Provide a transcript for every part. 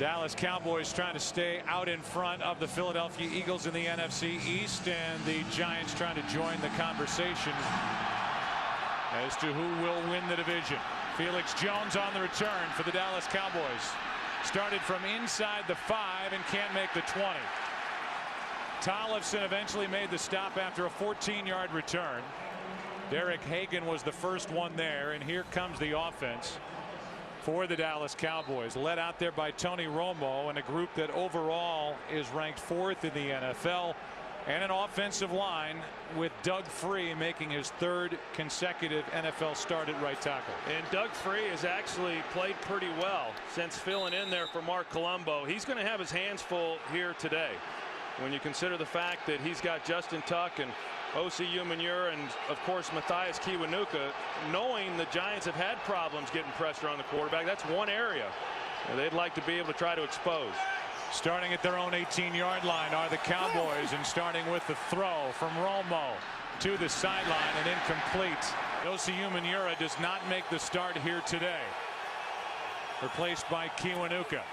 Dallas Cowboys trying to stay out in front of the Philadelphia Eagles in the NFC East, and the Giants trying to join the conversation as to who will win the division. Felix Jones on the return for the Dallas Cowboys. Started from inside the 5 and can't make the 20. Tollefson eventually made the stop after a 14-yard return. Derek Hagan was the first one there, and here comes the offense for the Dallas Cowboys, led out there by Tony Romo, and a group that overall is ranked 4th in the NFL, and an offensive line with Doug Free making his 3rd consecutive NFL start at right tackle. And Doug Free has actually played pretty well since filling in there for Mark Colombo. He's going to have his hands full here today when you consider the fact that he's got Justin Tuck and Osi Umenyiora and of course Matthias Kiwanuka. Knowing the Giants have had problems getting pressure on the quarterback, that's one area they'd like to be able to try to expose. Starting at their own 18-yard line are the Cowboys, and starting with the throw from Romo to the sideline and incomplete. Osi Umenyiora does not make the start here today. Replaced by Kiwanuka.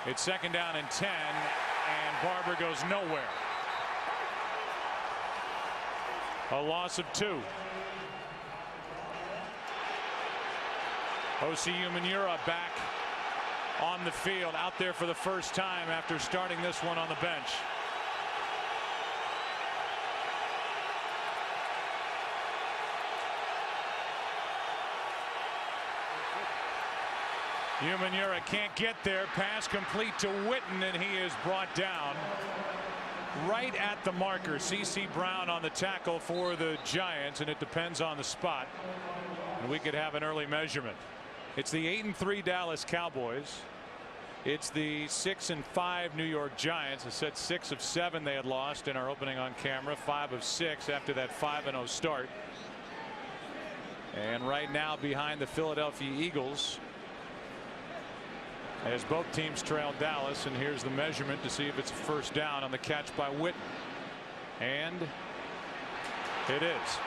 It's 2nd down and 10, and Barber goes nowhere. A loss of 2. Osi Umenyiora back on the field, out there for the first time after starting this one on the bench. Umenyiora can't get there. Pass complete to Witten, and he is brought down right at the marker. C.C. Brown on the tackle for the Giants, and it depends on the spot, and we could have an early measurement. It's the 8-3 Dallas Cowboys. It's the 6-5 New York Giants. I said 6 of 7 they had lost in our opening on camera. 5 of 6 after that 5-0 start. And right now behind the Philadelphia Eagles, as both teams trail Dallas, and here's the measurement to see if it's a first down on the catch by Witten, and it is.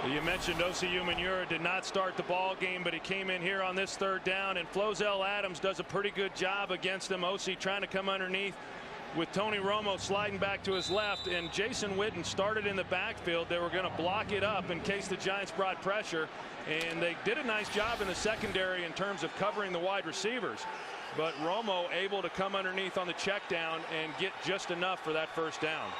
You mentioned Osi Umenyiora did not start the ball game, but he came in here on this 3rd down, and Flozell Adams does a pretty good job against him. Osi trying to come underneath with Tony Romo sliding back to his left, and Jason Witten started in the backfield. They were going to block it up in case the Giants brought pressure, and they did a nice job in the secondary in terms of covering the wide receivers. But Romo able to come underneath on the check down and get just enough for that first down.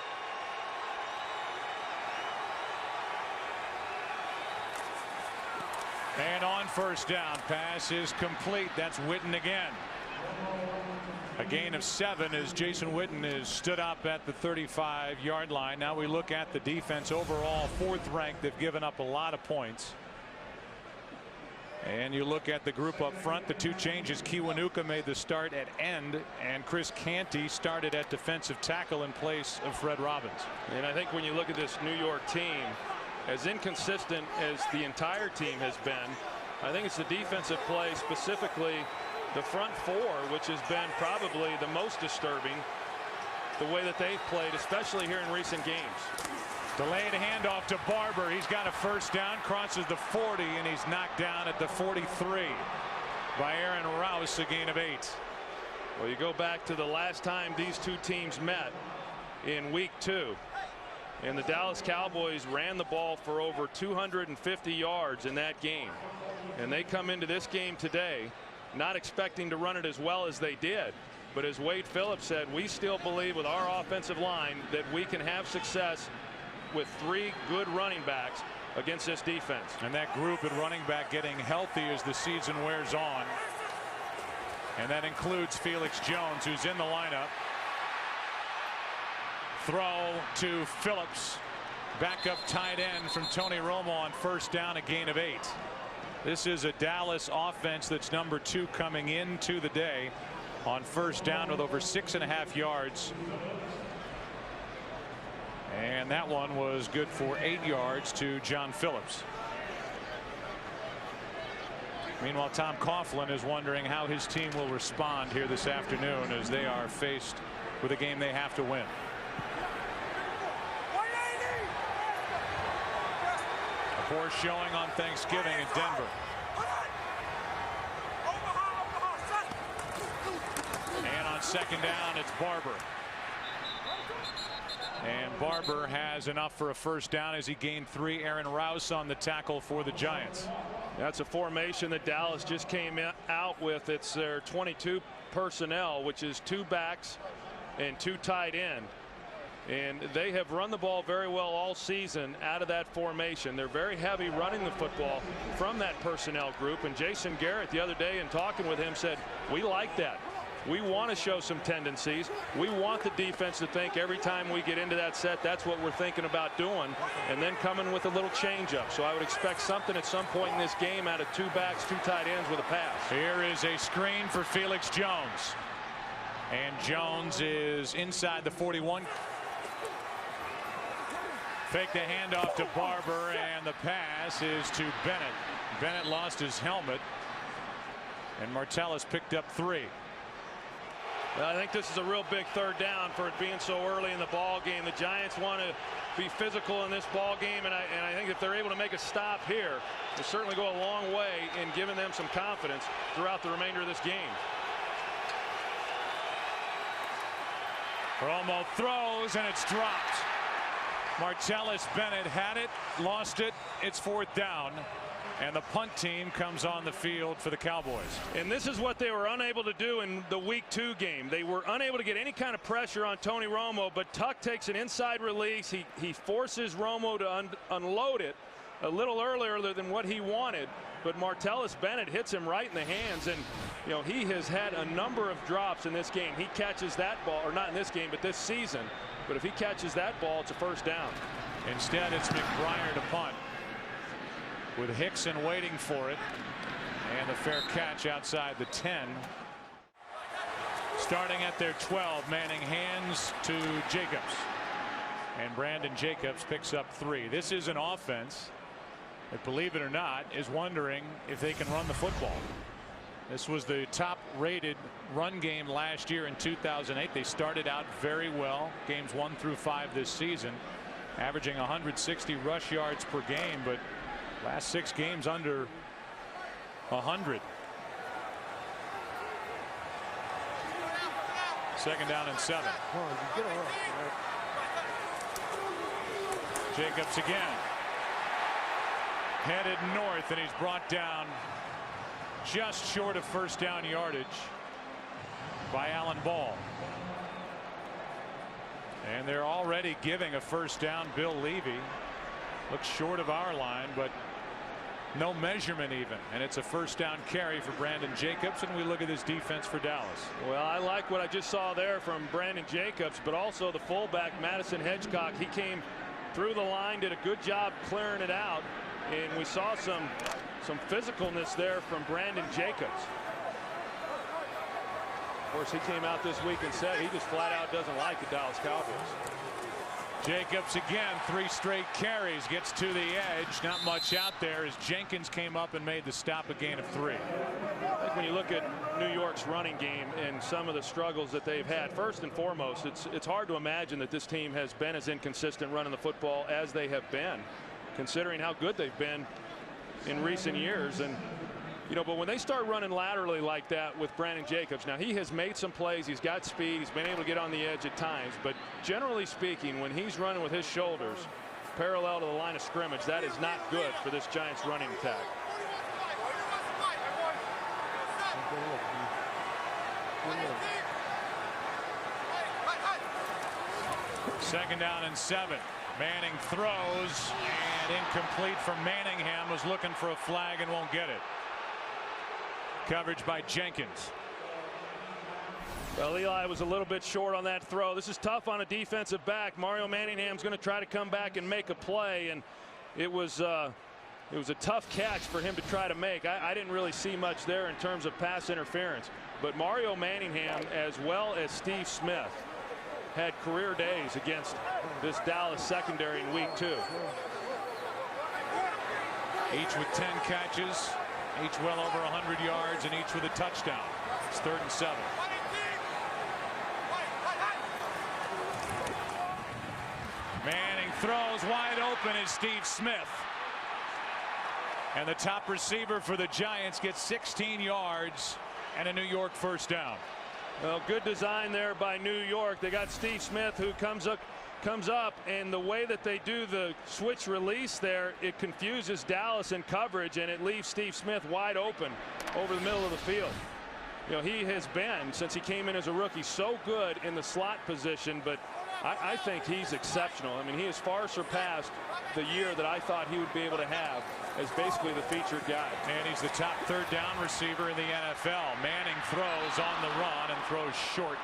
And on first down, pass is complete. That's Witten again. A gain of 7 as Jason Witten is stood up at the 35-yard line. Now we look at the defense overall, 4th ranked. They've given up a lot of points. And you look at the group up front, the 2 changes. Kiwanuka made the start at end, and Chris Canty started at defensive tackle in place of Fred Robbins. And I think when you look at this New York team, as inconsistent as the entire team has been, I think it's the defensive play, specifically the front 4, which has been probably the most disturbing, the way that they've played, especially here in recent games. Delayed handoff to Barber. He's got a first down, crosses the 40, and he's knocked down at the 43 by Aaron Rouse, a gain of 8. Well, you go back to the last time these 2 teams met in week 2. And the Dallas Cowboys ran the ball for over 250 yards in that game. And they come into this game today not expecting to run it as well as they did. But as Wade Phillips said, we still believe with our offensive line that we can have success with 3 good running backs against this defense. And that group at running back getting healthy as the season wears on. And that includes Felix Jones, who's in the lineup. Throw to Phillips. Backup tight end from Tony Romo on first down, a gain of 8. This is a Dallas offense that's number 2 coming into the day on first down with over 6.5 yards. And that one was good for 8 yards to John Phillips. Meanwhile, Tom Coughlin is wondering how his team will respond here this afternoon as they are faced with a game they have to win. A poor showing on Thanksgiving in Denver. second down. It's Barber. And Barber has enough for a first down as he gained 3. Aaron Rouse on the tackle for the Giants. That's a formation that Dallas just came out with. It's their 22 personnel, which is 2 backs and 2 tight end. And they have run the ball very well all season out of that formation. They're very heavy running the football from that personnel group. And Jason Garrett the other day in talking with him said, we like that. We want to show some tendencies. We want the defense to think every time we get into that set, that's what we're thinking about doing, and then coming with a little change up. So I would expect something at some point in this game out of 2 backs, 2 tight ends with a pass. Here is a screen for Felix Jones. And Jones is inside the 41. Fake the handoff to Barber, and the pass is to Bennett. Bennett lost his helmet, and Martellus picked up 3. I think this is a real big third down for it being so early in the ball game. The Giants want to be physical in this ball game, and I think if they're able to make a stop here, it'll certainly go a long way in giving them some confidence throughout the remainder of this game. Romo throws, and it's dropped. Martellus Bennett had it, lost it. It's 4th down, and the punt team comes on the field for the Cowboys. And this is what they were unable to do in the Week 2 game. They were unable to get any kind of pressure on Tony Romo, but Tuck takes an inside release. He forces Romo to unload it a little earlier than what he wanted, but Martellus Bennett hits him right in the hands. And you know, he has had a number of drops in this game. He catches that ball, or not in this game, but this season. But if he catches that ball, it's a first down. Instead, it's McBriar to punt, with Hickson waiting for it, and the fair catch outside the 10. Starting at their 12, Manning hands to Jacobs, and Brandon Jacobs picks up 3. This is an offense that, believe it or not, is wondering if they can run the football. This was the top-rated run game last year in 2008. They started out very well, games 1 through 5 this season, averaging 160 rush yards per game, but last 6 games under 100. Second down and 7. Jacobs again, headed north, and he's brought down just short of first down yardage by Alan Ball. And they're already giving a first down. Bill Levy looks short of our line, but no measurement even, and it's a first down carry for Brandon Jacobs. And we look at this defense for Dallas. Well, I like what I just saw there from Brandon Jacobs, but also the fullback Madison Hedgecock. He came through the line, did a good job clearing it out, and we saw some physicalness there from Brandon Jacobs. Of course, he came out this week and said he just flat out doesn't like the Dallas Cowboys. Jacobs again, 3 straight carries, gets to the edge. Not much out there as Jenkins came up and made the stop, a gain of 3. I think when you look at New York's running game and some of the struggles that they've had, first and foremost, it's hard to imagine that this team has been as inconsistent running the football as they have been, considering how good they've been in recent years. And you know, but when they start running laterally like that with Brandon Jacobs, now he has made some plays, he's got speed, he's been able to get on the edge at times, but generally speaking, when he's running with his shoulders parallel to the line of scrimmage, that is not good for this Giants running attack. Second down and 7. Manning throws, and incomplete from Manningham, was looking for a flag and won't get it. Coverage by Jenkins. Well, Eli was a little bit short on that throw. This is tough on a defensive back. Mario Manningham's going to try to come back and make a play, and it was a tough catch for him to try to make. I didn't really see much there in terms of pass interference, but Mario Manningham, as well as Steve Smith, had career days against this Dallas secondary in week 2. Each with 10 catches, each well over 100 yards, and each with a touchdown. It's 3rd and 7. Manning throws, wide open is Steve Smith. And the top receiver for the Giants gets 16 yards and a New York first down. Well, good design there by New York. They got Steve Smith, who comes up, and the way that they do the switch release there, it confuses Dallas in coverage, and it leaves Steve Smith wide open over the middle of the field. You know, he has been, since he came in as a rookie, so good in the slot position, but I think he's exceptional. I mean, he has far surpassed the year that I thought he would be able to have as basically the featured guy. And he's the top third down receiver in the NFL. Manning throws on the run and throws short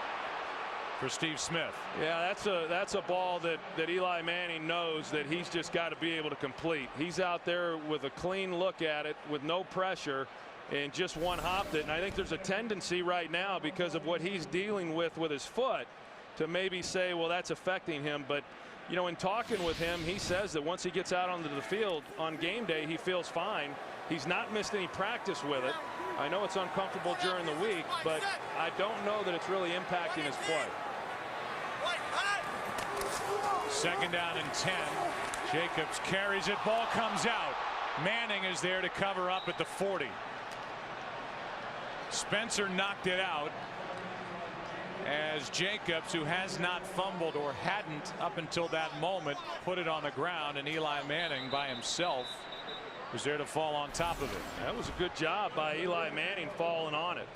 for Steve Smith. Yeah, that's a ball that Eli Manning knows that he's just got to be able to complete. He's out there with a clean look at it with no pressure and just one hopped it. And I think there's a tendency right now, because of what he's dealing with his foot, to maybe say, well, that's affecting him. But you know, in talking with him, he says that once he gets out onto the field on game day, he feels fine. He's not missed any practice with it. I know it's uncomfortable during the week, but I don't know that it's really impacting his play. Second down and 10. Jacobs carries it. Ball comes out. Manning is there to cover up at the 40. Spencer knocked it out, as Jacobs, who has not fumbled or hadn't up until that moment, put it on the ground, and Eli Manning by himself was there to fall on top of it. That was a good job by Eli Manning falling on it.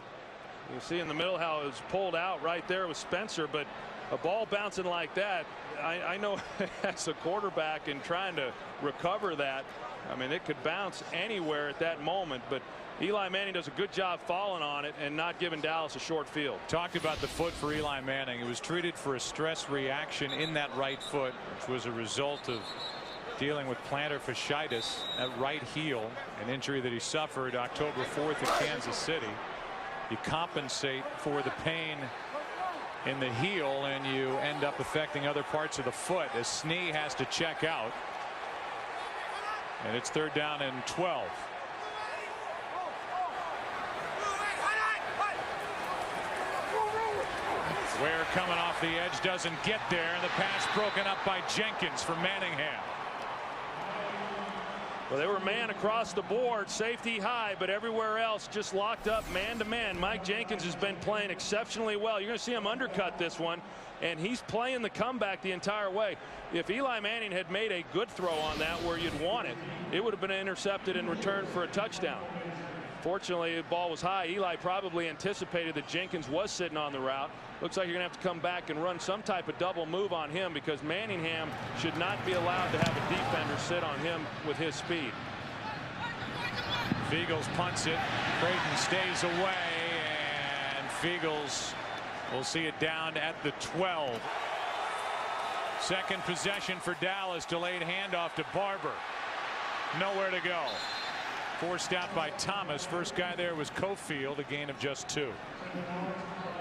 You see in the middle how it was pulled out right there with Spencer, but a ball bouncing like that, I know as a quarterback and trying to recover that, I mean, it could bounce anywhere at that moment, but Eli Manning does a good job falling on it and not giving Dallas a short field. Talked about the foot for Eli Manning. It was treated for a stress reaction in that right foot, which was a result of dealing with plantar fasciitis at right heel, an injury that he suffered October 4th in Kansas City. You compensate for the pain in the heel, and you end up affecting other parts of the foot as Snee has to check out. And it's third down and 12. Ware coming off the edge, doesn't get there, and the pass broken up by Jenkins for Manningham. Well, they were man across the board, safety high, but everywhere else just locked up man to man. Mike Jenkins has been playing exceptionally well. You're going to see him undercut this one, and he's playing the comeback the entire way. If Eli Manning had made a good throw on that where you'd want it, it would have been intercepted and returned for a touchdown. Fortunately, the ball was high. Eli probably anticipated that Jenkins was sitting on the route. Looks like you're going to have to come back and run some type of double move on him, because Manningham should not be allowed to have a defender sit on him with his speed. Fiegels punts it. Creighton stays away, and Fiegels will see it down at the 12. Second possession for Dallas. Delayed handoff to Barber. Nowhere to go. Forced out by Thomas. First guy there was Cofield, a gain of just 2.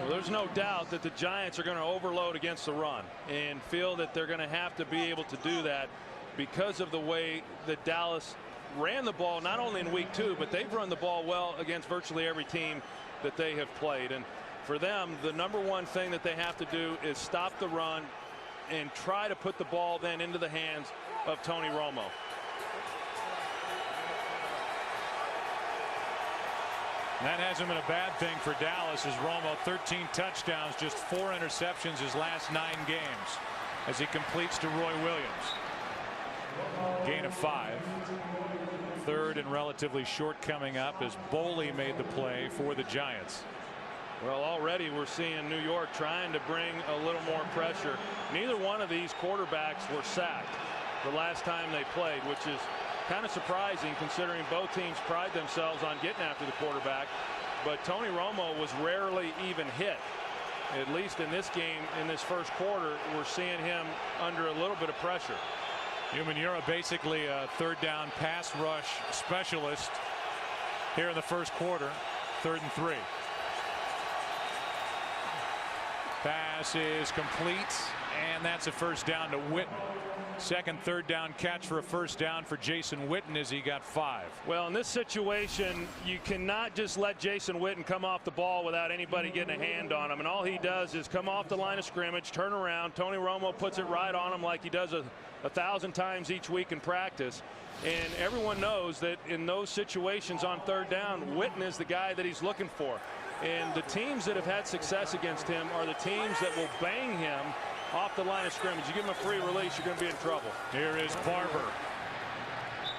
Well, there's no doubt that the Giants are going to overload against the run and feel that they're going to have to be able to do that because of the way that Dallas ran the ball, not only in week 2, but they've run the ball well against virtually every team that they have played. And for them, the number one thing that they have to do is stop the run and try to put the ball then into the hands of Tony Romo. That hasn't been a bad thing for Dallas, as Romo 13 touchdowns, just 4 interceptions his last 9 games as he completes to Roy Williams. Gain of 5. Third and relatively short coming up as Boley made the play for the Giants. Well, already we're seeing New York trying to bring a little more pressure. Neither one of these quarterbacks were sacked the last time they played, which is kind of surprising considering both teams pride themselves on getting after the quarterback. But Tony Romo was rarely even hit. At least in this game, in this first quarter, we're seeing him under a little bit of pressure. Umanura basically a third down pass rush specialist here in the first quarter. 3rd and 3. Pass is complete, and that's a first down to Witten. Second third down catch for a first down for Jason Witten as he got 5. Well, in this situation, you cannot just let Jason Witten come off the ball without anybody getting a hand on him. And all he does is come off the line of scrimmage, turn around. Tony Romo puts it right on him like he does 1,000 times each week in practice. And everyone knows that in those situations on third down, Witten is the guy that he's looking for. And the teams that have had success against him are the teams that will bang him off the line of scrimmage. You give him a free release, you're going to be in trouble. Here is Barber.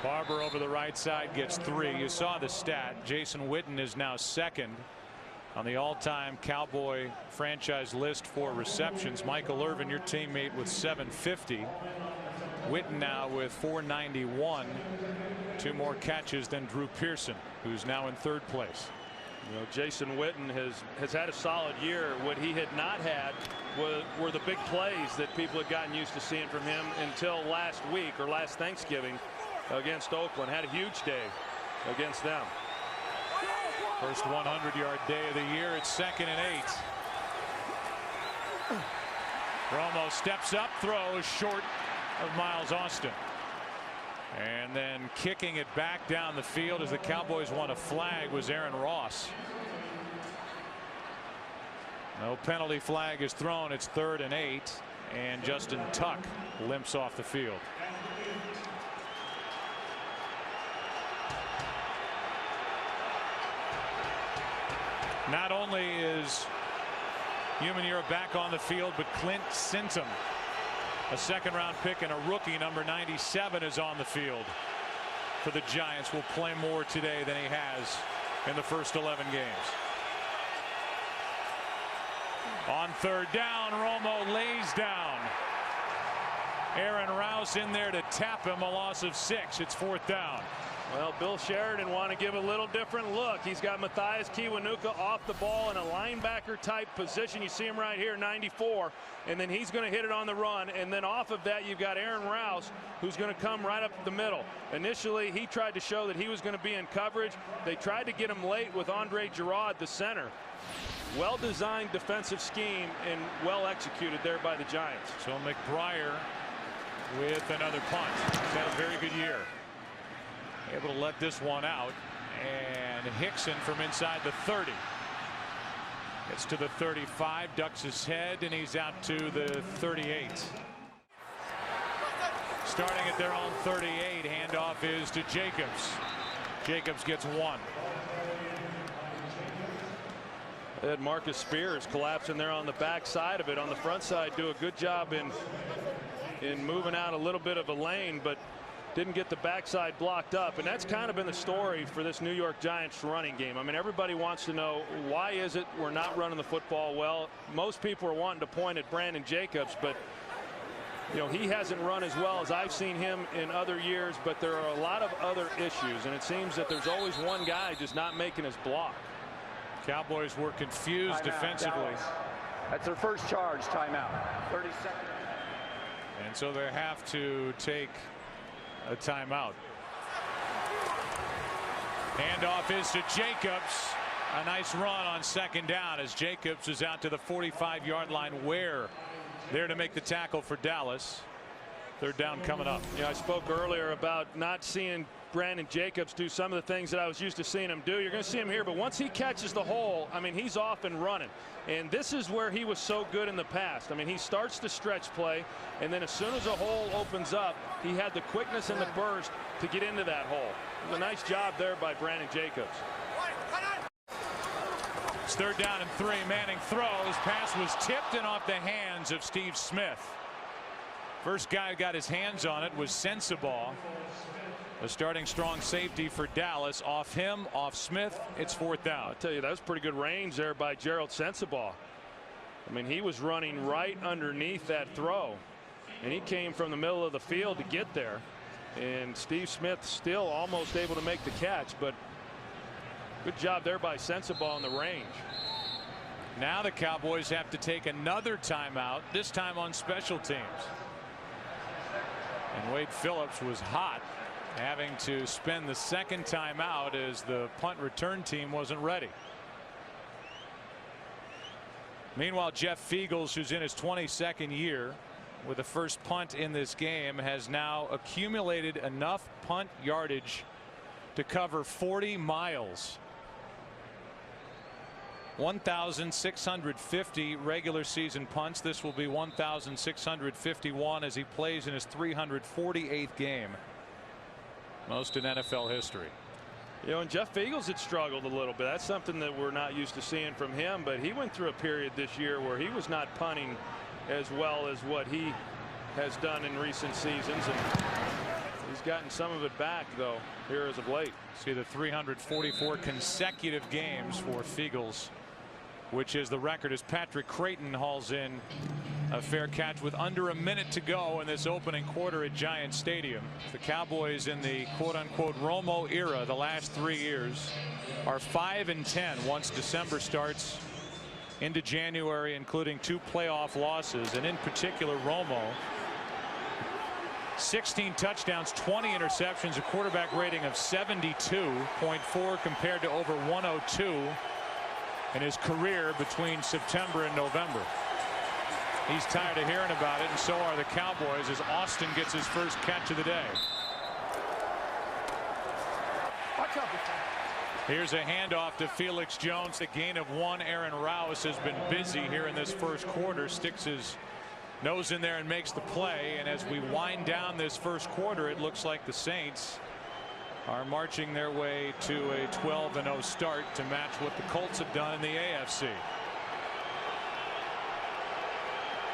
Barber over the right side gets 3. You saw the stat. Jason Witten is now second on the all-time Cowboy franchise list for receptions. Michael Irvin, your teammate, with 750. Witten now with 491. 2 more catches than Drew Pearson, who's now in 3rd place. You know, Jason Witten has had a solid year. What he had not had were the big plays that people had gotten used to seeing from him until last week or last Thanksgiving against Oakland. Had a huge day against them. First 100-yard day of the year. It's 2nd and 8. Romo steps up, throws short of Miles Austin. And then kicking it back down the field as the Cowboys won a flag was Aaron Ross. No penalty flag is thrown. It's 3rd and 8. And Justin Tuck limps off the field. Not only is Umanura back on the field, but Clint Sintum, a 2nd-round pick and a rookie, number 97, is on the field for the Giants. Will play more today than he has in the first 11 games. On 3rd down, Romo lays down Aaron Rouse in there to tap him. A loss of 6. It's 4th down. Well, Bill Sheridan want to give a little different look. He's got Matthias Kiwanuka off the ball in a linebacker type position. You see him right here, 94, and then he's going to hit it on the run. And then off of that, you've got Aaron Rouse, who's going to come right up the middle. Initially, he tried to show that he was going to be in coverage. They tried to get him late with Andre Girard, the center. Well-designed defensive scheme and well executed there by the Giants. So McBriar with another punt. He's had a very good year. Able to let this one out, and Hickson from inside the 30 gets to the 35, ducks his head, and he's out to the 38. Starting at their own 38, handoff is to Jacobs. Jacobs gets 1. They had Marcus Spears collapsing there on the back side of it. On the front side, do a good job in moving out a little bit of a lane, but didn't get the backside blocked up. And that's kind of been the story for this New York Giants running game. I mean, everybody wants to know, why is it we're not running the football well? Most people are wanting to point at Brandon Jacobs, but you know, he hasn't run as well as I've seen him in other years. But there are a lot of other issues, and it seems that there's always one guy just not making his block. Cowboys were confused defensively. That's their first charge, timeout. 30 seconds. And so they have to take a timeout. Handoff is to Jacobs. A nice run on 2nd down as Jacobs is out to the 45-yard line. Ware there to make the tackle for Dallas. 3rd down coming up. Yeah, I spoke earlier about not seeing Brandon Jacobs do some of the things that I was used to seeing him do. You're going to see him here, but once he catches the hole, I mean, he's off and running. And this is where he was so good in the past. I mean, he starts the stretch play, and then as soon as a hole opens up, he had the quickness and the burst to get into that hole. It was a nice job there by Brandon Jacobs. It's 3rd down and 3. Manning throws. Pass was tipped and off the hands of Steve Smith. First guy who got his hands on it was Sensabaugh, a starting strong safety for Dallas. Off him, off Smith. It's 4th down. I'll tell you, that was pretty good range there by Gerald Sensabaugh. I mean, he was running right underneath that throw, and he came from the middle of the field to get there. And Steve Smith still almost able to make the catch, but good job there by Sensabaugh in the range. Now the Cowboys have to take another timeout, this time on special teams. And Wade Phillips was hot, having to spend the 2nd timeout as the punt return team wasn't ready. Meanwhile, Jeff Fiegels, who's in his 22nd year with the first punt in this game, has now accumulated enough punt yardage to cover 40 miles. 1,650 regular season punts. This will be 1,651 as he plays in his 348th game. Most in NFL history. You know, and Jeff Eagles had struggled a little bit. That's something that we're not used to seeing from him, but he went through a period this year where he was not punting as well as what he has done in recent seasons, and he's gotten some of it back though here as of late. See the 344 consecutive games for Feagles, which is the record, as Patrick Creighton hauls in a fair catch with under a minute to go in this opening quarter at Giant Stadium. The Cowboys in the quote-unquote Romo era the last 3 years are 5-10 once December starts into January, including 2 playoff losses, and in particular Romo, 16 touchdowns, 20 interceptions, a quarterback rating of 72.4 compared to over 102 in his career between September and November. He's tired of hearing about it, and so are the Cowboys, as Austin gets his first catch of the day. Here's a handoff to Felix Jones. The gain of 1. Aaron Rouse has been busy here in this first quarter. Sticks his nose in there and makes the play. And as we wind down this first quarter, it looks like the Saints are marching their way to a 12-0 start to match what the Colts have done in the AFC.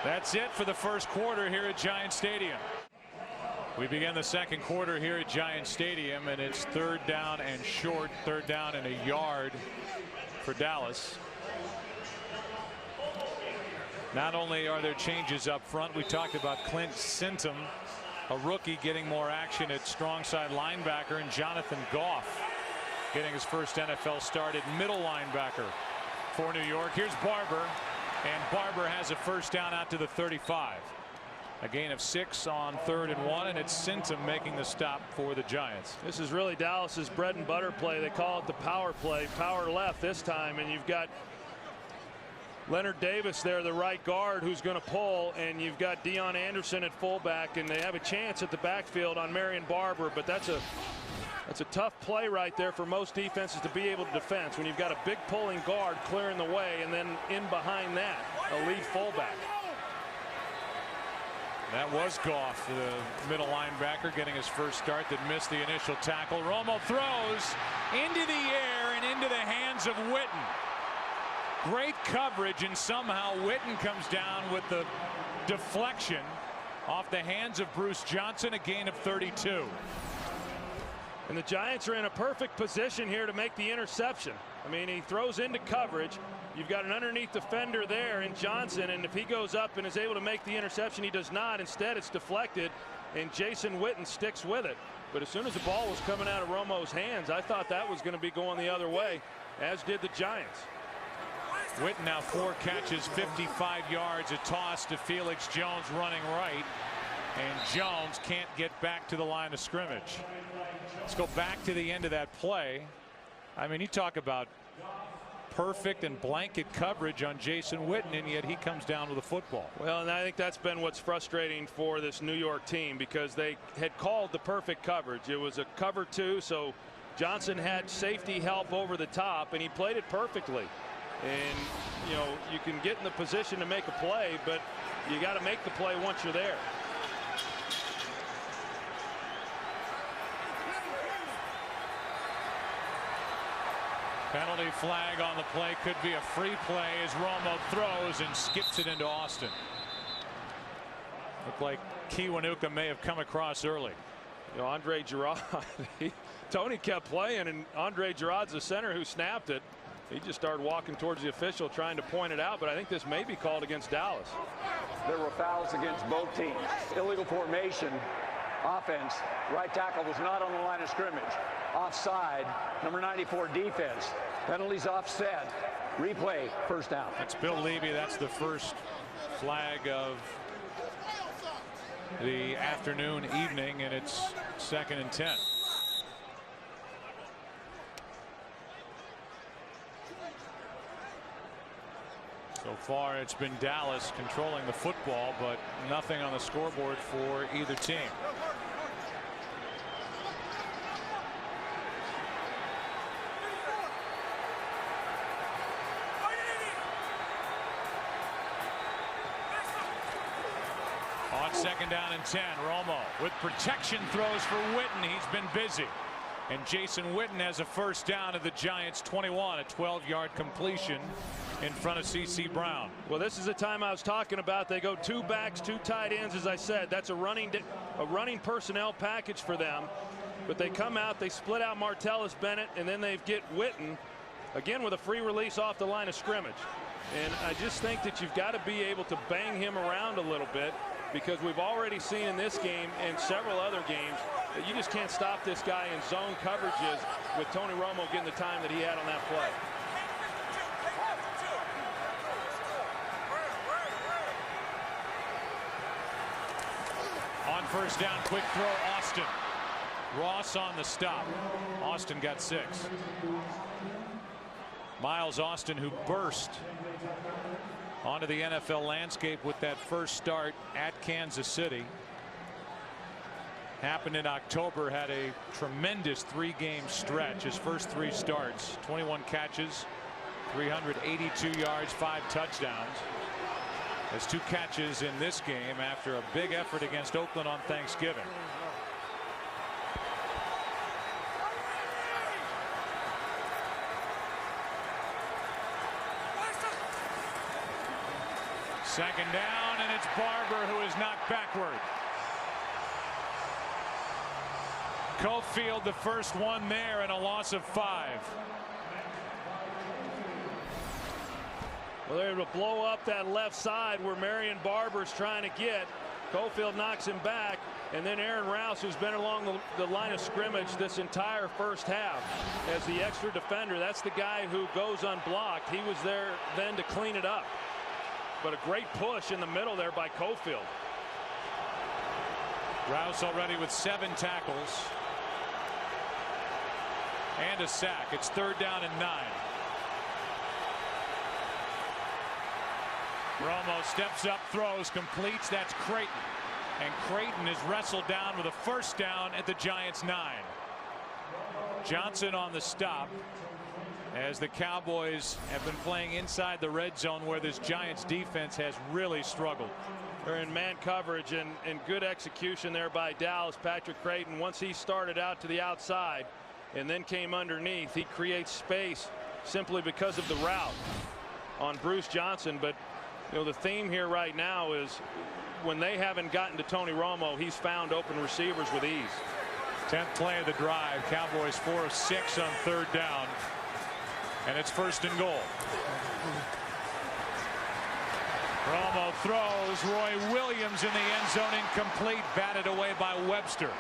That's it for the first quarter here at Giant Stadium. We begin the second quarter here at Giant Stadium, and it's 3rd down and short, 3rd down and a yard for Dallas. Not only are there changes up front, we talked about Clint Sintum, a rookie, getting more action at strong side linebacker, and Jonathan Goff getting his first NFL start at middle linebacker for New York. Here's Barber, and Barber has a first down out to the 35. A gain of 6 on 3rd and 1, and it's Sintum making the stop for the Giants. This is really Dallas's bread and butter play. They call it the power play, power left this time, and you've got Leonard Davis there, the right guard, who's going to pull, and you've got Deion Anderson at fullback, and they have a chance at the backfield on Marion Barber, but that's a tough play right there for most defenses to be able to defend when you've got a big pulling guard clearing the way, and then in behind that a lead fullback. That was Goff, the middle linebacker, getting his first start that missed the initial tackle. Romo throws into the air and into the hands of Witten. Great coverage, and somehow Witten comes down with the deflection off the hands of Bruce Johnson, a gain of 32. And the Giants are in a perfect position here to make the interception. I mean, he throws into coverage. You've got an underneath defender there in Johnson, and if he goes up and is able to make the interception, he does not. Instead, it's deflected, and Jason Witten sticks with it. But as soon as the ball was coming out of Romo's hands, I thought that was going to be going the other way, as did the Giants. Witten now 4 catches, 55 yards, a toss to Felix Jones running right, and Jones can't get back to the line of scrimmage. Let's go back to the end of that play. I mean, you talk about perfect and blanket coverage on Jason Witten, and yet he comes down with the football. Well, and I think that's been what's frustrating for this New York team, because they had called the perfect coverage. It was a cover 2, so Johnson had safety help over the top, and he played it perfectly. And you know, you can get in the position to make a play, but you got to make the play once you're there. Penalty flag on the play, could be a free play as Romo throws and skips it into Austin. Looked like Kiwanuka may have come across early. You know, Andre Gerard, Tony kept playing, and Andre Gerard's the center who snapped it. He just started walking towards the official trying to point it out, but I think this may be called against Dallas. There were fouls against both teams. Illegal formation. Offense. Right tackle was not on the line of scrimmage. Offside. Number 94 defense. Penalties offset. Replay. First down. That's Bill Levy. That's the first flag of the afternoon, evening, and it's 2nd and 10. So far it's been Dallas controlling the football, but nothing on the scoreboard for either team. On 2nd down and 10, Romo with protection throws for Witten. He's been busy. And Jason Witten has a first down at the Giants 21, a 12-yard completion in front of C.C. Brown. Well, this is the time I was talking about. They go 2 backs, 2 tight ends, as I said. That's a running personnel package for them. But they come out, they split out Martellus Bennett, and then they get Witten again with a free release off the line of scrimmage. And I just think that you've got to be able to bang him around a little bit, because we've already seen in this game and several other games that you just can't stop this guy in zone coverages with Tony Romo getting the time that he had on that play. On first down, quick throw, Austin. Ross on the stop. Austin got 6. Miles Austin, who burst onto the NFL landscape with that first start at Kansas City. Happened in October, had a tremendous 3-game stretch. His first 3 starts, 21 catches, 382 yards, 5 touchdowns. Has 2 catches in this game after a big effort against Oakland on Thanksgiving. Second down, and it's Barber who is knocked backward. Cofield, the first one there, and a loss of 5. Well, they're able to blow up that left side where Marion Barber's trying to get. Cofield knocks him back, and then Aaron Rouse, who's been along the line of scrimmage this entire first half as the extra defender. That's the guy who goes unblocked. He was there then to clean it up. But a great push in the middle there by Cofield. Rouse already with 7 tackles and a sack. It's 3rd down and 9. Romo steps up, throws, completes. That's Creighton. And Creighton is wrestled down with a first down at the Giants 9. Johnson on the stop, as the Cowboys have been playing inside the red zone where this Giants defense has really struggled. They're in man coverage, and good execution there by Dallas. Patrick Creighton, once he started out to the outside and then came underneath, he creates space simply because of the route on Bruce Johnson. But you know, the theme here right now is when they haven't gotten to Tony Romo, he's found open receivers with ease. 10th play of the drive. Cowboys 4 of 6 on 3rd down. And it's 1st and goal. Romo throws. Roy Williams in the end zone, incomplete. Batted away by Webster.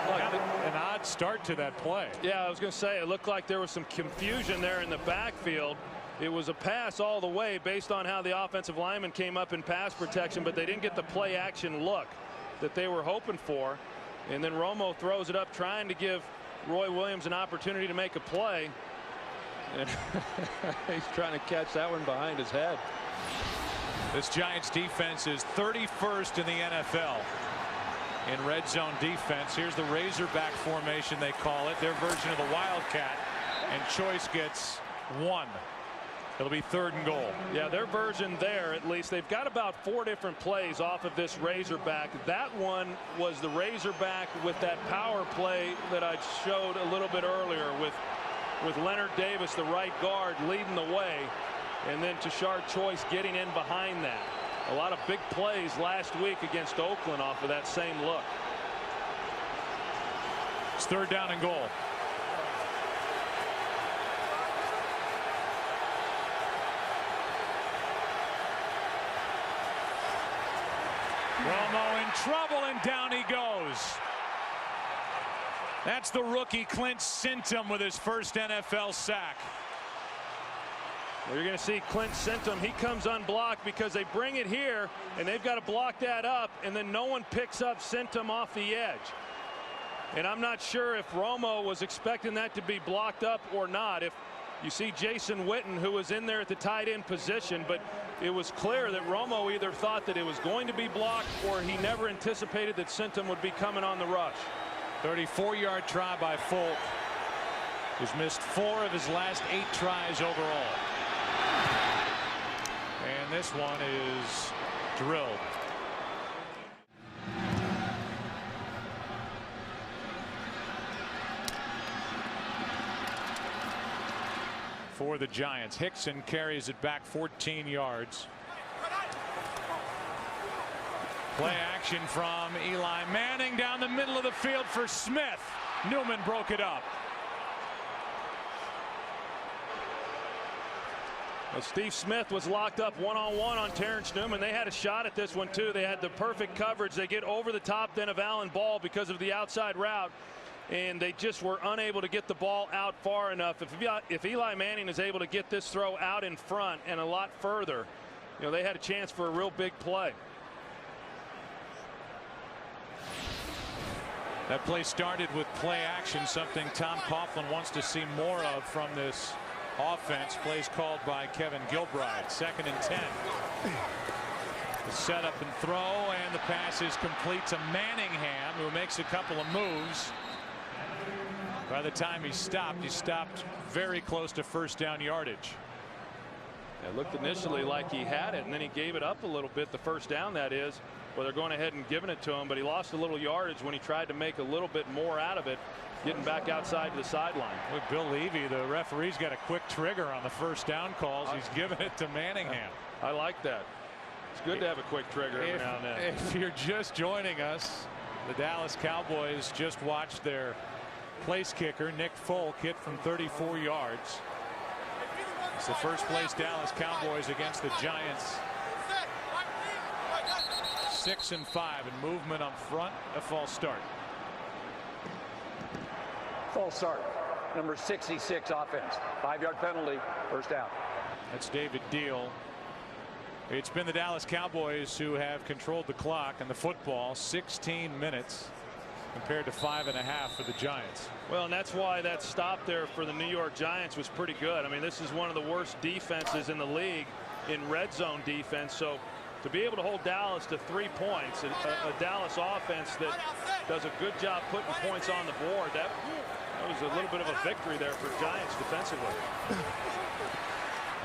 An odd start to that play. Yeah, I was going to say, it looked like there was some confusion there in the backfield. It was a pass all the way based on how the offensive lineman came up in pass protection, but they didn't get the play action look that they were hoping for. And then Romo throws it up, trying to give Roy Williams an opportunity to make a play. And he's trying to catch that one behind his head. This Giants defense is 31st in the NFL in red zone defense. Here's the Razorback formation, they call it, their version of the Wildcat, and Choice gets 1. It'll be 3rd and goal. Yeah, their version there, at least, they've got about 4 different plays off of this Razorback. That one was the Razorback with that power play that I showed a little bit earlier with Leonard Davis, the right guard, leading the way, and then Tashard Choice getting in behind that. A lot of big plays last week against Oakland off of that same look. It's 3rd down and goal. Romo in trouble, and down he goes. That's the rookie Clint Sintum with his first NFL sack. Well, you're going to see Clint Sintum. He comes unblocked because they bring it here, and they've got to block that up, and then no one picks up Sintum off the edge. And I'm not sure if Romo was expecting that to be blocked up or not. If you see Jason Witten, who was in there at the tight end position, but it was clear that Romo either thought that it was going to be blocked or he never anticipated that Sintum would be coming on the rush. 34-yard try by Folk, who's missed 4 of his last 8 tries overall. And this one is drilled. for the Giants. Hickson carries it back 14 yards. Play action from Eli Manning down the middle of the field for Smith. Newman broke it up. Well, Steve Smith was locked up one-on-one on Terrence Newman. They had a shot at this one too. They had the perfect coverage. They get over the top then of Allen Ball because of the outside route, and they just were unable to get the ball out far enough. If Eli Manning is able to get this throw out in front and a lot further, you know, they had a chance for a real big play. That play started with play action, something Tom Coughlin wants to see more of from this offense. Plays called by Kevin Gilbride. 2nd and 10. The setup and throw, and the pass is complete to Manningham, who makes a couple of moves. By the time he stopped very close to first down yardage. It looked initially like he had it, and then he gave it up a little bit, the first down that is. Well, they're going ahead and giving it to him, but he lost a little yardage when he tried to make a little bit more out of it, getting back outside to the sideline. With Bill Levy, the referee's got a quick trigger on the first down calls. He's giving it to Manningham. I like that. It's good to have a quick trigger every now and then. If you're just joining us, the Dallas Cowboys just watched their place kicker, Nick Folk, hit from 34 yards. It's the first place Dallas Cowboys against the Giants. 6 and 5, and movement up front. A false start. False start. Number 66 offense. 5-yard penalty. First down. That's David Deal. It's been the Dallas Cowboys who have controlled the clock and the football. 16 minutes compared to 5.5 for the Giants. Well, and that's why that stop there for the New York Giants was pretty good. I mean, this is one of the worst defenses in the league in red zone defense. So to be able to hold Dallas to 3 points, a Dallas offense that does a good job putting points on the board, that was a little bit of a victory there for Giants defensively.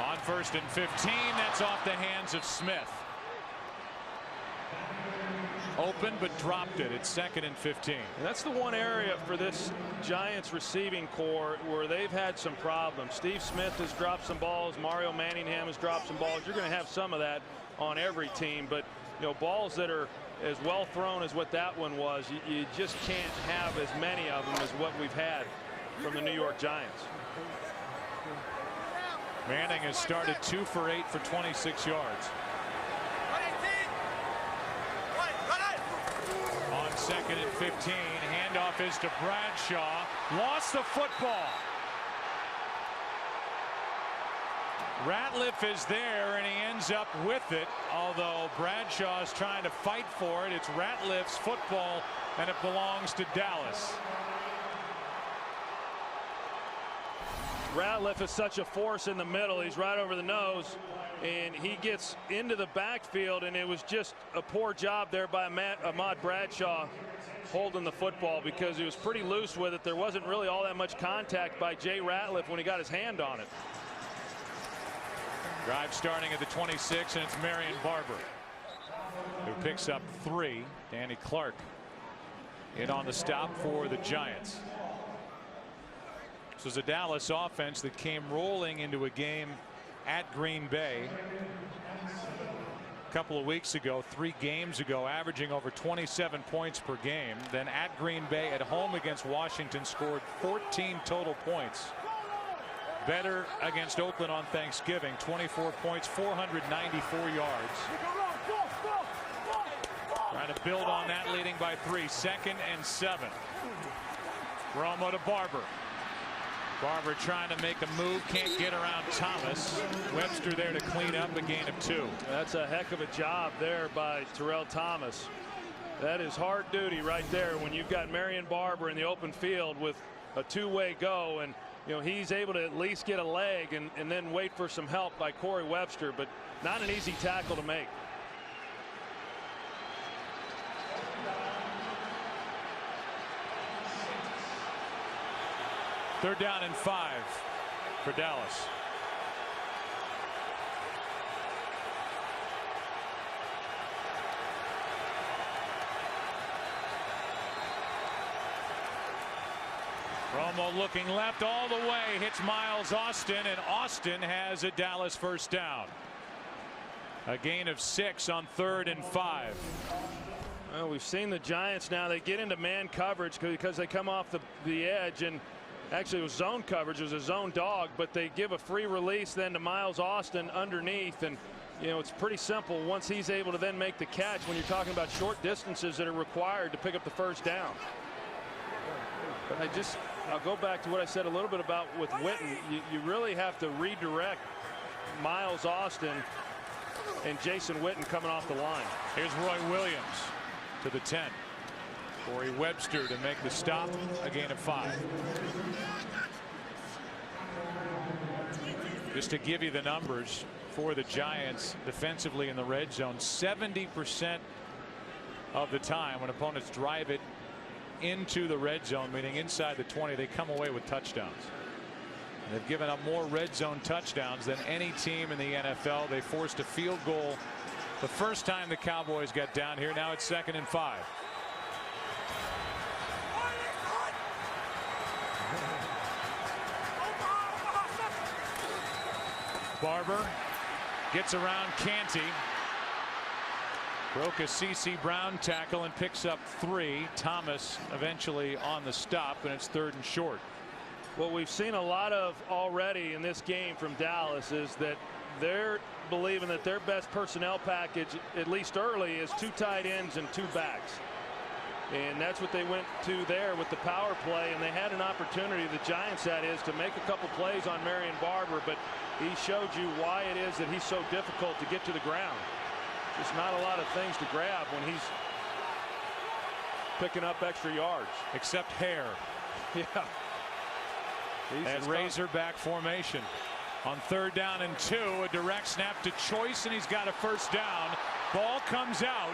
On 1st and 15, that's off the hands of Smith. Open, but dropped it. It's 2nd and 15. And that's the one area for this Giants receiving core where they've had some problems. Steve Smith has dropped some balls. Mario Manningham has dropped some balls. You're going to have some of that on every team, but you know, balls that are as well thrown as what that one was, you just can't have as many of them as what we've had from the New York Giants. Manning has started 2 for 8 for 26 yards. On 2nd and 15, handoff is to Bradshaw. Lost the football. Ratliff is there, and he ends up with it, although Bradshaw is trying to fight for it. It's Ratliff's football, and it belongs to Dallas. Ratliff is such a force in the middle. He's right over the nose, and he gets into the backfield, and it was just a poor job there by Ahmad Bradshaw holding the football because he was pretty loose with it. There wasn't really all that much contact by Jay Ratliff when he got his hand on it. Drive starting at the 26, and it's Marion Barber who picks up 3. Danny Clark in on the stop for the Giants. This was a Dallas offense that came rolling into a game at Green Bay a couple of weeks ago, 3 games ago, averaging over 27 points per game. Then at Green Bay, at home against Washington, scored 14 total points. Better against Oakland on Thanksgiving, 24 points, 494 yards. Trying to build on that, leading by 3. 2nd and 7. Romo to Barber. Barber trying to make a move, can't get around Thomas. Webster there to clean up, a gain of 2. That's a heck of a job there by Terrell Thomas. That is hard duty right there when you've got Marion Barber in the open field with a 2-way go, and you know he's able to at least get a leg and then wait for some help by Corey Webster, but not an easy tackle to make. Third down and 5 for Dallas. Romo Romo looking left all the way, hits Miles Austin, and Austin has a Dallas first down. A gain of 6 on 3rd and 5. Well, we've seen the Giants now. They get into man coverage because they come off the edge, and actually it was zone coverage. It was a zone dog, but they give a free release then to Miles Austin underneath, and you know, it's pretty simple once he's able to then make the catch when you're talking about short distances that are required to pick up the first down. But I'll go back to what I said a little bit about with Witten. You really have to redirect Miles Austin and Jason Witten coming off the line. Here's Roy Williams to the 10. Corey Webster to make the stop, a gain of 5. Just to give you the numbers for the Giants defensively in the red zone, 70% of the time when opponents drive it into the red zone, meaning inside the 20, they come away with touchdowns. They've given up more red zone touchdowns than any team in the NFL. They forced a field goal the first time the Cowboys got down here. Now it's 2nd and 5. Barber gets around Canty. Broke a C.C. Brown tackle and picks up 3. Thomas eventually on the stop, and it's 3rd and short. What we've seen a lot of already in this game from Dallas is that they're believing that their best personnel package, at least early, is 2 tight ends and 2 backs. And that's what they went to there with the power play, and they had an opportunity, the Giants that is, to make a couple plays on Marion Barber, but he showed you why it is that he's so difficult to get to the ground. Just not a lot of things to grab when he's picking up extra yards. Except hair. Yeah. At Razorback formation. On 3rd down and 2, a direct snap to Choice, and he's got a first down. Ball comes out.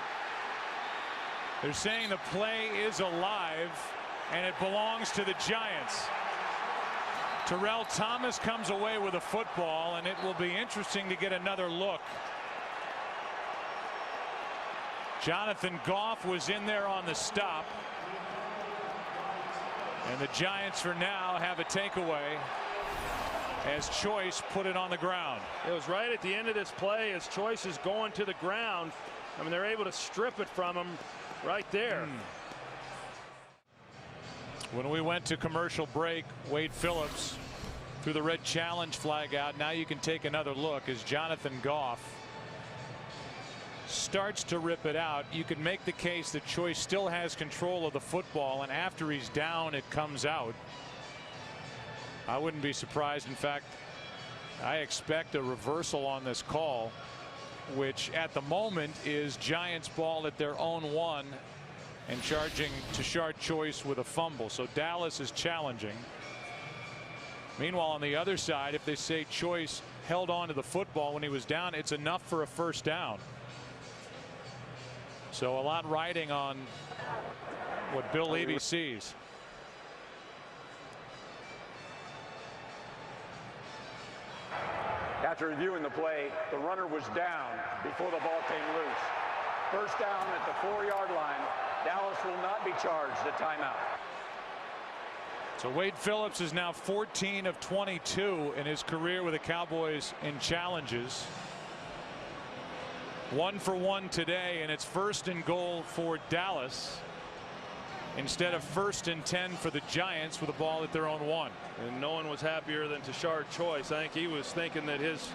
They're saying the play is alive, and it belongs to the Giants. Terrell Thomas comes away with a football, and it will be interesting to get another look. Jonathan Goff was in there on the stop. And the Giants for now have a takeaway as Choice put it on the ground. It was right at the end of this play as Choice is going to the ground. I mean, they're able to strip it from him right there. When we went to commercial break, Wade Phillips threw the red challenge flag out. Now you can take another look as Jonathan Goff starts to rip it out. You can make the case that Choice still has control of the football, and after he's down, it comes out. I wouldn't be surprised. In fact, I expect a reversal on this call, which at the moment is Giants ball at their own 1 and charging Tashard Choice with a fumble. So Dallas is challenging. Meanwhile, on the other side, if they say Choice held on to the football when he was down, it's enough for a first down. So a lot riding on what Bill Levy sees. After reviewing the play, the runner was down before the ball came loose. First down at the 4-yard line. Dallas will not be charged a timeout. So Wade Phillips is now 14 of 22 in his career with the Cowboys in challenges. 1 for 1 today, and it's 1st and goal for Dallas instead of 1st and 10 for the Giants with the ball at their own 1. And no one was happier than Tashard Choice. I think he was thinking that his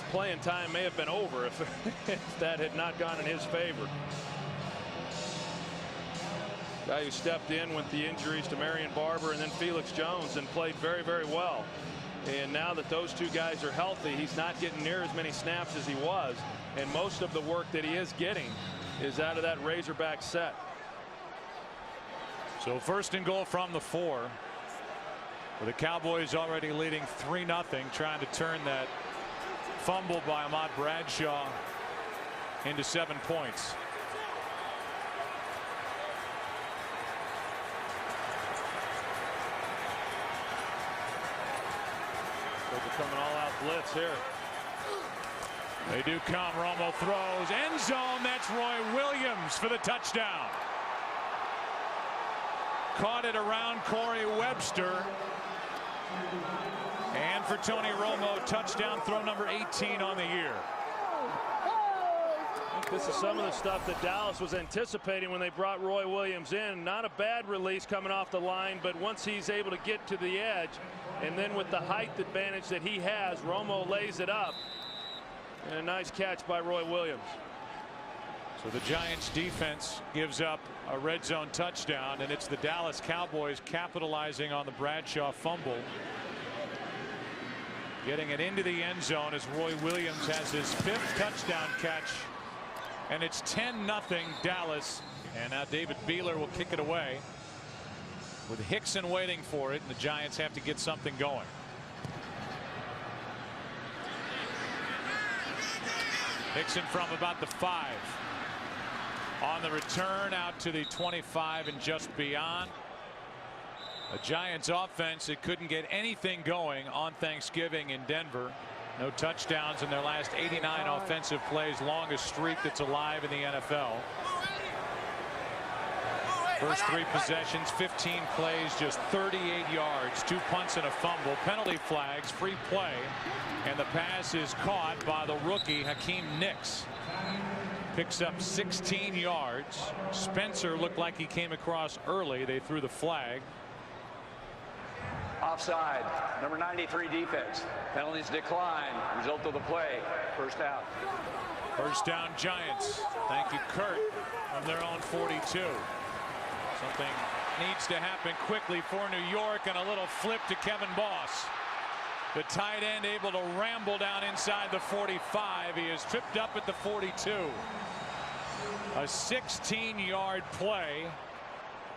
playing time may have been over if that had not gone in his favor. Guy who stepped in with the injuries to Marion Barber and then Felix Jones and played very, very well. And now that those 2 guys are healthy, he's not getting near as many snaps as he was. And most of the work that he is getting is out of that Razorback set. So 1st and goal from the 4. With the Cowboys already leading 3-0, trying to turn that fumble by Ahmad Bradshaw into 7 points. Coming all out blitz here. They do come. Romo throws end zone. That's Roy Williams for the touchdown. caught it around Corey Webster. And for Tony Romo, touchdown throw number 18 on the year. I think this is some of the stuff that Dallas was anticipating when they brought Roy Williams in. Not a bad release coming off the line, but once he's able to get to the edge, and then with the height advantage that he has, Romo lays it up. And a nice catch by Roy Williams. So the Giants defense gives up a red zone touchdown, and it's the Dallas Cowboys capitalizing on the Bradshaw fumble. Getting it into the end zone as Roy Williams has his 5th touchdown catch, and it's 10-0 Dallas. And now David Beeler will kick it away with Hickson waiting for it, and the Giants have to get something going. Hickson from about the 5. On the return out to the 25 and just beyond. A Giants offense that couldn't get anything going on Thanksgiving in Denver. No touchdowns in their last 89 offensive plays, longest streak that's alive in the NFL. First 3 possessions, 15 plays, just 38 yards, 2 punts and a fumble, penalty flags, free play, and the pass is caught by the rookie Hakeem Nicks. Picks up 16 yards. Spencer looked like he came across early. They threw the flag. Offside. Number 93 defense. Penalties decline. Result of the play. First down. First down Giants. Thank you, Kurt, from their own 42. Something needs to happen quickly for New York, and a little flip to Kevin Boss. The tight end able to ramble down inside the 45. He is tripped up at the 42. A 16-yard play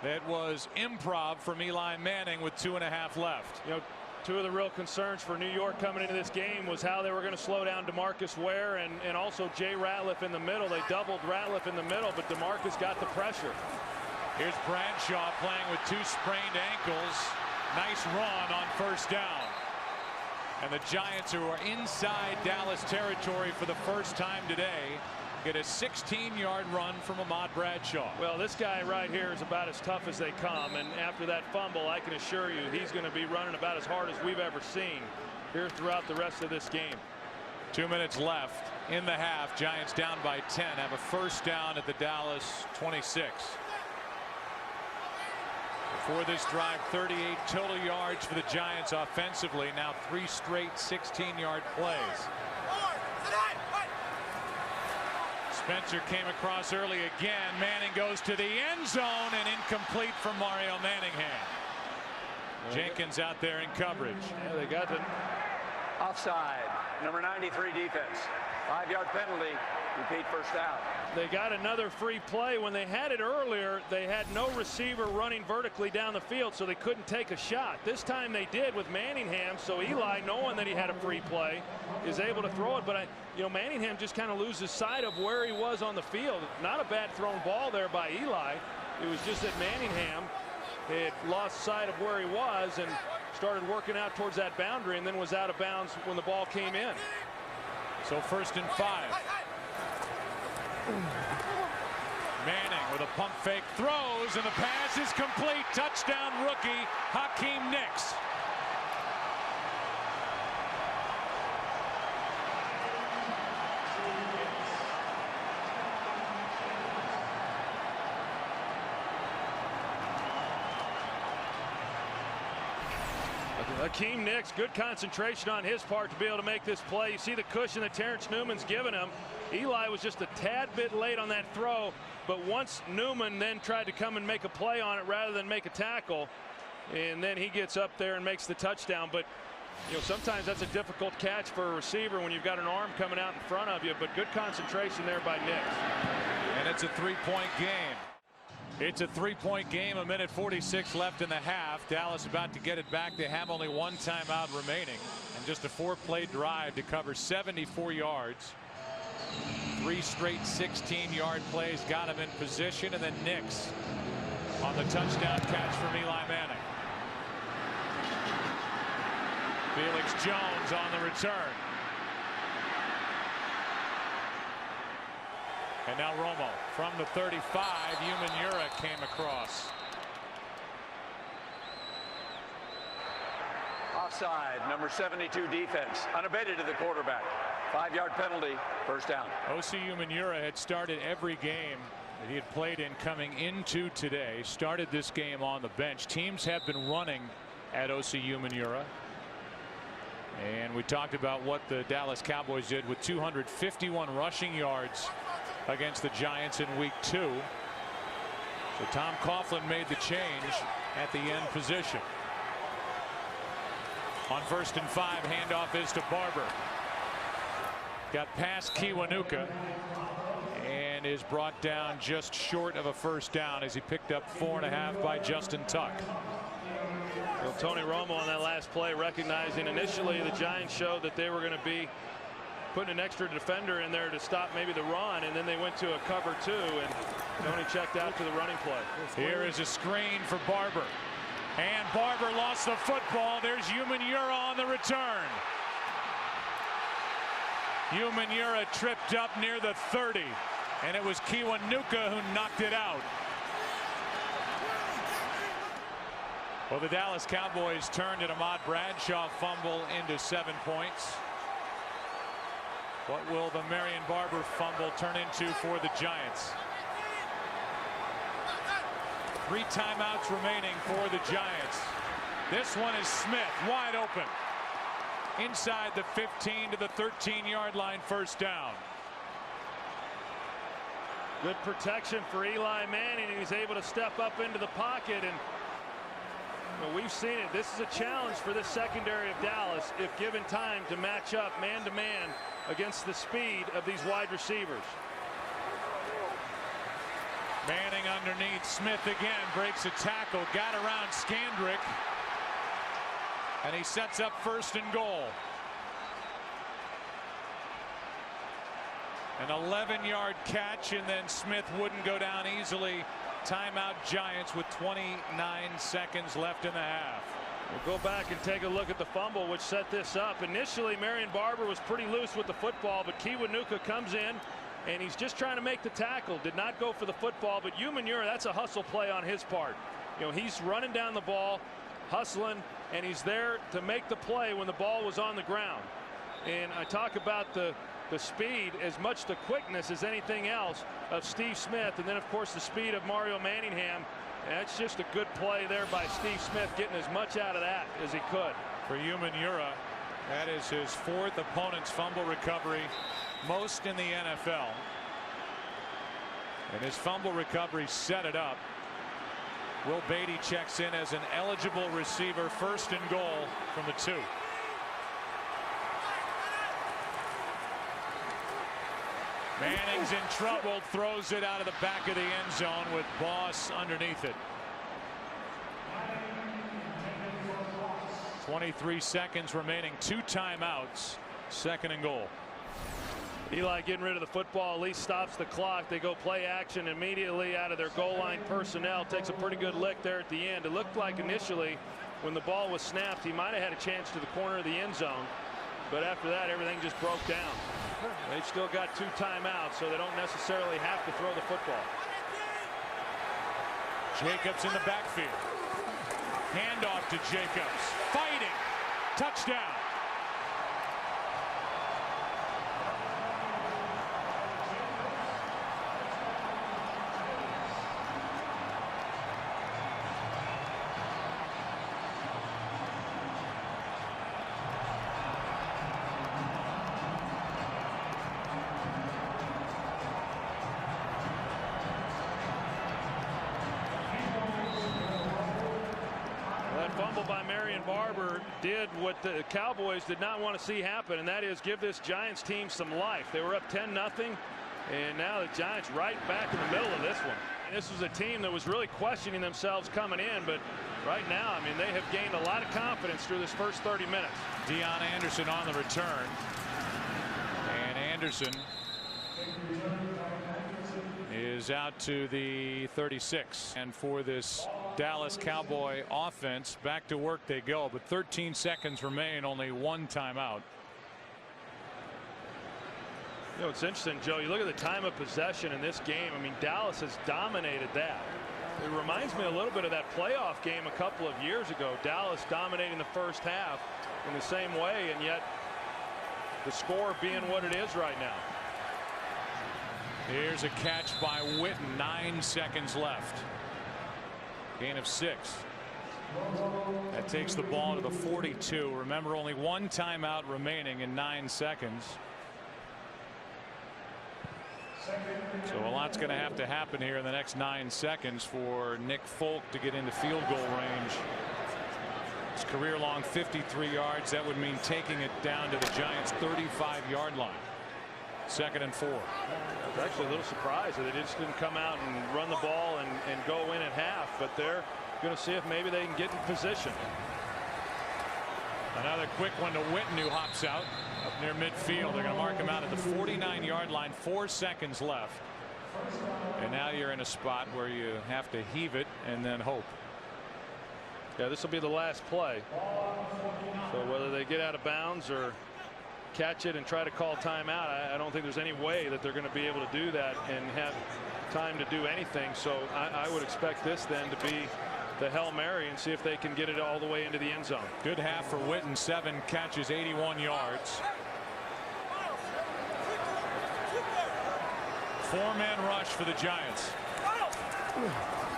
that was improv from Eli Manning with 2.5 left. You know, 2 of the real concerns for New York coming into this game was how they were going to slow down DeMarcus Ware and also Jay Ratliff in the middle. They doubled Ratliff in the middle, but DeMarcus got the pressure. Here's Bradshaw playing with 2 sprained ankles. Nice run on first down. And the Giants, who are inside Dallas territory for the first time today, get a 16-yard run from Ahmad Bradshaw. Well, this guy right here is about as tough as they come, and after that fumble, I can assure you he's going to be running about as hard as we've ever seen here throughout the rest of this game. 2 minutes left in the half. Giants down by 10, have a first down at the Dallas 26. Before this drive, 38 total yards for the Giants offensively. Now 3 straight 16-yard plays. Spencer came across early again. Manning goes to the end zone, and incomplete from Mario Manningham. Jenkins out there in coverage. Yeah, they got the Offside. Number 93 defense. 5-yard penalty. Repeat first down. They got another free play. When they had it earlier, they had no receiver running vertically down the field, so they couldn't take a shot. This time they did with Manningham, so Eli, knowing that he had a free play, is able to throw it. But Manningham just kind of loses sight of where he was on the field. Not a bad thrown ball there by Eli. It was just that Manningham had lost sight of where he was and started working out towards that boundary, and then was out of bounds when the ball came in. So 1st and 5. Manning with a pump fake, throws, and the pass is complete. Touchdown rookie Hakeem Nicks. Hakeem Nicks, good concentration on his part to be able to make this play. You see the cushion that Terrence Newman's given him. Eli was just a tad bit late on that throw, but once Newman then tried to come and make a play on it rather than make a tackle, and then he gets up there and makes the touchdown. But sometimes that's a difficult catch for a receiver when you've got an arm coming out in front of you, but good concentration there by Nicks. And it's a 3-point game. It's a 3-point game, 1:46 left in the half. Dallas about to get it back. They have only 1 timeout remaining, and just a 4-play drive to cover 74 yards. 3 straight 16-yard plays got him in position, and then Nicks on the touchdown catch from Eli Manning. Felix Jones on the return. And now Romo from the 35. Umanura came across. offside. Number 72 defense. Unabated to the quarterback. 5-yard penalty. First down. Osi Umenyiora had started every game that he had played in coming into today. Started this game on the bench. Teams have been running at Osi Umenyiora. And we talked about what the Dallas Cowboys did with 251 rushing yards against the Giants in week 2. So Tom Coughlin made the change at the end position. On 1st and 5, handoff is to Barber. Got past Kiwanuka and is brought down just short of a first down as he picked up 4.5 by Justin Tuck. Well, Tony Romo on that last play, recognizing initially the Giants showed that they were going to be putting an extra defender in there to stop maybe the run, and then they went to a cover 2, and Tony checked out to the running play. Here is a screen for Barber, and Barber lost the football. There's Umenyiora on the return. Umenyiora tripped up near the 30, and it was Kiwanuka who knocked it out. Well, the Dallas Cowboys turned an Ahmad Bradshaw fumble into 7 points. What will the Marion Barber fumble turn into for the Giants? 3 timeouts remaining for the Giants. This one is Smith, wide open. Inside the 15 to the 13-yard line, first down. Good protection for Eli Manning, and he's able to step up into the pocket. And we've seen it. This is a challenge for this secondary of Dallas if given time to match up man-to-man against the speed of these wide receivers. Manning underneath. Smith again breaks a tackle, got around Skandrick, and he sets up 1st and goal. An 11-yard catch, and then Smith wouldn't go down easily. Timeout Giants with 29 seconds left in the half. We'll go back and take a look at the fumble which set this up. Initially Marion Barber was pretty loose with the football, but Kiwanuka comes in and he's just trying to make the tackle. Did not go for the football, but Umenyiora, that's a hustle play on his part. You know, he's running down the ball, hustling, and he's there to make the play when the ball was on the ground. And I talk about the speed, as much the quickness as anything else of Steve Smith, and then of course the speed of Mario Manningham. That's just a good play there by Steve Smith, getting as much out of that as he could. For Umenyiora, that is his 4th opponent's fumble recovery, most in the NFL. And his fumble recovery set it up. Will Beatty checks in as an eligible receiver, 1st and goal from the 2. Manning's in trouble, throws it out of the back of the end zone with Boss underneath it. 23 seconds remaining, 2 timeouts, 2nd and goal. Eli getting rid of the football, at least stops the clock. They go play action immediately out of their goal line personnel. Takes a pretty good lick there at the end. It looked like initially when the ball was snapped he might have had a chance to the corner of the end zone, but after that everything just broke down. They've still got 2 timeouts, so they don't necessarily have to throw the football. Jacobs in the backfield. Handoff to Jacobs. Fighting. Touchdown. Fumble by Marion Barber did what the Cowboys did not want to see happen, and that is give this Giants team some life. They were up 10-0, and now the Giants right back in the middle of this one. And this was a team that was really questioning themselves coming in, but right now, I mean, they have gained a lot of confidence through this first 30 minutes. Deion Anderson on the return, and Anderson is out to the 36. And for this Dallas Cowboy offense, back to work they go, but 13 seconds remain, only 1 timeout. You know, it's interesting, Joe, you look at the time of possession in this game. I mean, Dallas has dominated that. It reminds me a little bit of that playoff game a couple of years ago. Dallas dominating the first half in the same way, and yet the score being what it is right now. Here's a catch by Witten. 9 seconds left. Gain of 6. That takes the ball to the 42. Remember, only one timeout remaining in 9 seconds. So a lot's going to have to happen here in the next 9 seconds for Nick Folk to get into field goal range. His career long 53 yards. That would mean taking it down to the Giants' 35-yard line. 2nd and 4. I was actually a little surprised that they just didn't come out and run the ball and go in at half, but they're going to see if maybe they can get in position. Another quick one to Witten, who hops out up near midfield. They're going to mark him out at the 49-yard line. 4 seconds left. And now you're in a spot where you have to heave it and then hope. Yeah, this will be the last play. So whether they get out of bounds or catch it and try to call timeout, I don't think there's any way that they're going to be able to do that and have time to do anything. So I would expect this then to be the Hail Mary and see if they can get it all the way into the end zone. Good half for Witten. 7 catches, 81 yards. 4-man rush for the Giants.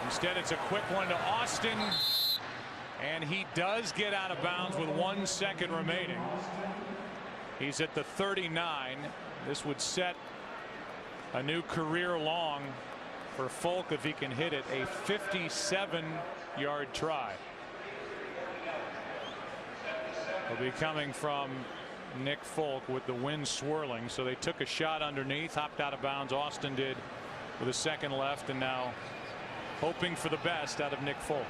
Instead, it's a quick one to Austin, and he does get out of bounds with 1 second remaining. He's at the 39. This would set a new career long for Folk if he can hit it. A 57-yard try. Will be coming from Nick Folk with the wind swirling. So they took a shot underneath, hopped out of bounds. Austin did with a second left, and now hoping for the best out of Nick Folk.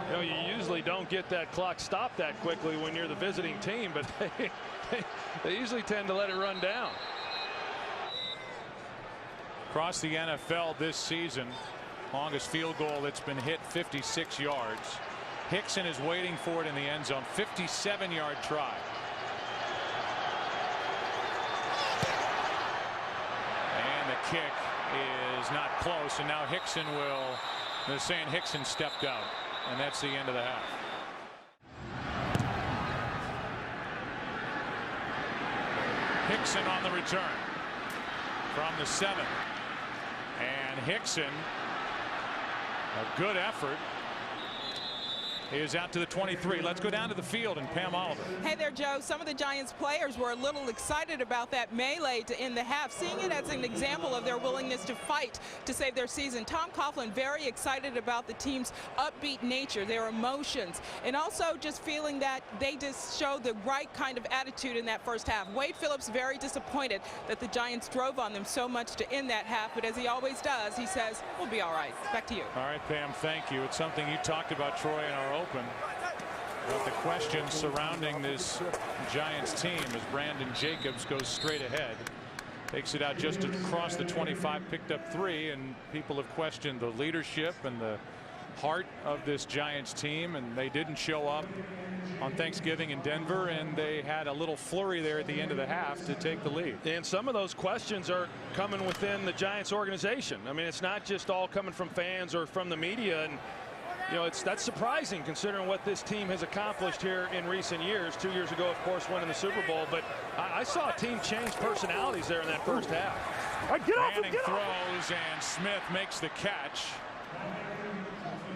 You know, you usually don't get that clock stopped that quickly when you're the visiting team, but they usually tend to let it run down. Across the NFL this season, longest field goal that's been hit, 56 yards. Hickson is waiting for it in the end zone. 57-yard try. And the kick is not close, and now Hickson will. They're saying Hickson stepped out, and that's the end of the half. Hickson on the return from the 7. And Hickson, a good effort, is out to the 23. Let's go down to the field and Pam Oliver. Hey there, Joe. Some of the Giants players were a little excited about that melee to end the half, seeing it as an example of their willingness to fight to save their season. Tom Coughlin very excited about the team's upbeat nature, their emotions, and also just feeling that they just showed the right kind of attitude in that first half. Wade Phillips very disappointed that the Giants drove on them so much to end that half, but as he always does, he says, we'll be all right. Back to you. All right, Pam, thank you. It's something you talked about, Troy, in our open, about the questions surrounding this Giants team as Brandon Jacobs goes straight ahead, takes it out just across the 25, picked up 3, and people have questioned the leadership and the heart of this Giants team, and they didn't show up on Thanksgiving in Denver, and they had a little flurry there at the end of the half to take the lead. And some of those questions are coming within the Giants organization. I mean, it's not just all coming from fans or from the media, and you know, that's surprising considering what this team has accomplished here in recent years. 2 years ago, of course, winning the Super Bowl, but I saw a team change personalities there in that first half. Manning throws, and Smith makes the catch.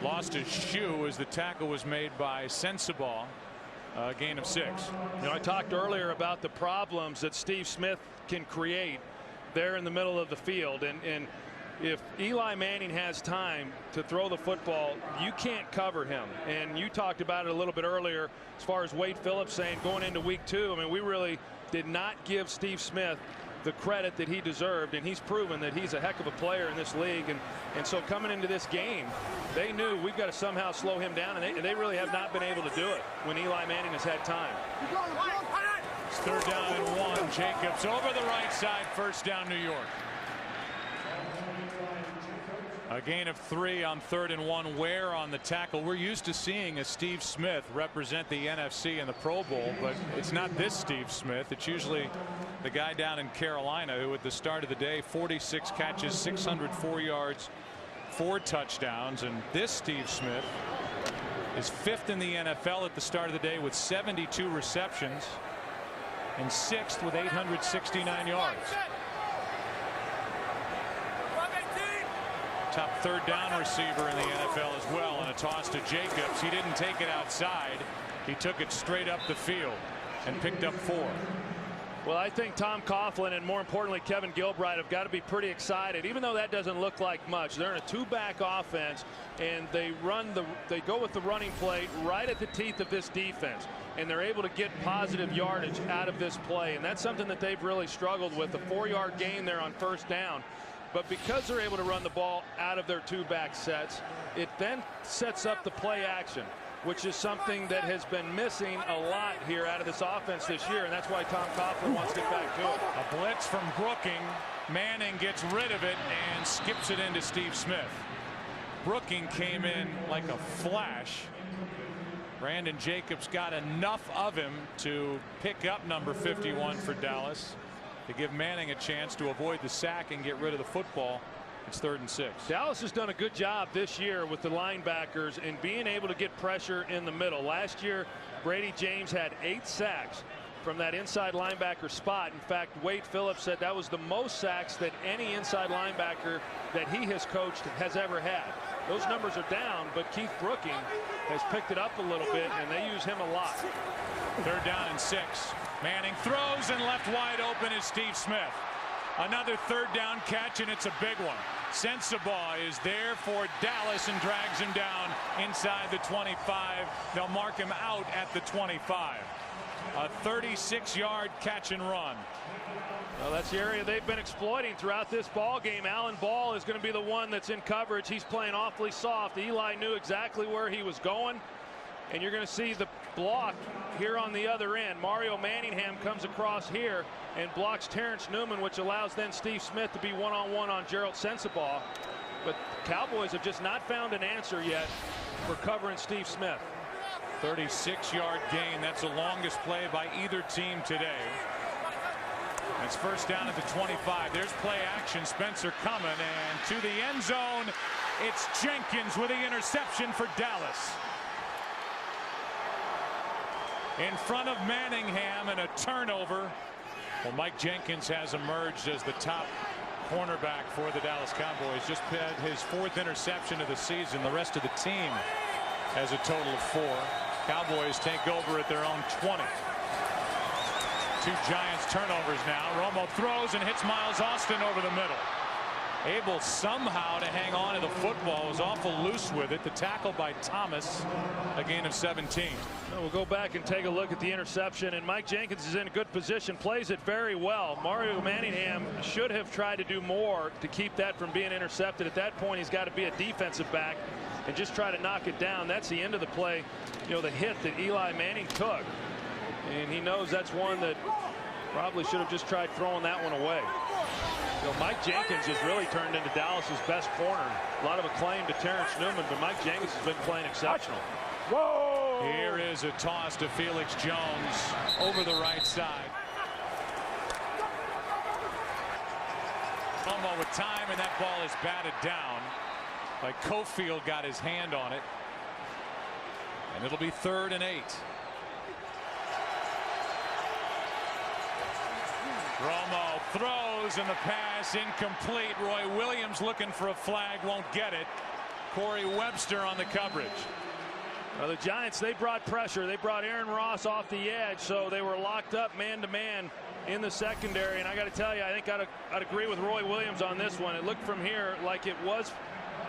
Lost his shoe as the tackle was made by Sensabaugh. Gain of 6. You know, I talked earlier about the problems that Steve Smith can create there in the middle of the field, and if Eli Manning has time to throw the football, you can't cover him. And you talked about it a little bit earlier as far as Wade Phillips saying going into week 2. I mean, we really did not give Steve Smith the credit that he deserved, and he's proven that he's a heck of a player in this league. And so coming into this game, they knew we've got to somehow slow him down, and they really have not been able to do it when Eli Manning has had time. It's 3rd down and 1. Jacobs over the right side, 1st down New York. A gain of 3 on 3rd and 1. Ware on the tackle. We're used to seeing a Steve Smith represent the NFC in the Pro Bowl, but it's not this Steve Smith. It's usually the guy down in Carolina who at the start of the day, 46 catches, 604 yards, 4 touchdowns, and this Steve Smith is 5th in the NFL at the start of the day with 72 receptions and 6th with 869 yards. Top 3rd down receiver in the NFL as well, and a toss to Jacobs. He didn't take it outside. He took it straight up the field and picked up 4. Well, I think Tom Coughlin and more importantly Kevin Gilbride have got to be pretty excited, even though that doesn't look like much. They're in a 2-back offense, and they go with the running play right at the teeth of this defense, and they're able to get positive yardage out of this play, and that's something that they've really struggled with. The 4-yard gain there on 1st down. But because they're able to run the ball out of their 2-back sets, it then sets up the play action, which is something that has been missing a lot here out of this offense this year, and that's why Tom Coughlin wants to get back to it. A blitz from Brooking. Manning gets rid of it and skips it into Steve Smith. Brooking came in like a flash. Brandon Jacobs got enough of him to pick up number 51 for Dallas, to give Manning a chance to avoid the sack and get rid of the football. It's 3rd and 6. Dallas has done a good job this year with the linebackers in being able to get pressure in the middle. Last year, Brady James had 8 sacks from that inside linebacker spot. In fact, Wade Phillips said that was the most sacks that any inside linebacker that he has coached has ever had. Those numbers are down, but Keith Brooking has picked it up a little bit, and they use him a lot. 3rd down and 6. Manning throws, and left wide open is Steve Smith. Another 3rd down catch, and it's a big one. Sensabaugh is there for Dallas and drags him down inside the 25. They'll mark him out at the 25. A 36-yard catch and run. Well, that's the area they've been exploiting throughout this ball game. Alan Ball is going to be the one that's in coverage. He's playing awfully soft. Eli knew exactly where he was going, and you're going to see the block here on the other end. Mario Manningham comes across here and blocks Terrence Newman, which allows then Steve Smith to be one-on-one on Gerald Sensabaugh. But Cowboys have just not found an answer yet for covering Steve Smith. 36-yard gain. That's the longest play by either team today. It's 1st down at the 25. There's play action. Spencer coming, and to the end zone. It's Jenkins with the interception for Dallas. In front of Manningham, and a turnover. Well, Mike Jenkins has emerged as the top cornerback for the Dallas Cowboys. Just had his 4th interception of the season. The rest of the team has a total of 4. Cowboys take over at their own 20. 2 Giants turnovers now. Romo throws and hits Miles Austin over the middle. Able somehow to hang on to the football. Was awful loose with it. The tackle by Thomas, a gain of 17. We'll go back and take a look at the interception, and Mike Jenkins is in a good position, plays it very well. Mario Manningham should have tried to do more to keep that from being intercepted. At that point, he's got to be a defensive back and just try to knock it down. That's the end of the play. You know, the hit that Eli Manning took, and he knows that's one that probably should have just tried throwing that one away. You know, Mike Jenkins has really turned into Dallas's best corner. A lot of acclaim to Terrence Newman, but Mike Jenkins has been playing exceptional. Whoa! Here is a toss to Felix Jones over the right side. Romo with time, and that ball is batted down. Like Cofield got his hand on it. And it'll be 3rd and 8. Romo throws, and the pass incomplete. Roy Williams looking for a flag, won't get it. Corey Webster on the coverage. Well, the Giants, they brought pressure. They brought Aaron Ross off the edge, so they were locked up man-to-man in the secondary. And I got to tell you, I think I'd agree with Roy Williams on this one. It looked from here like it was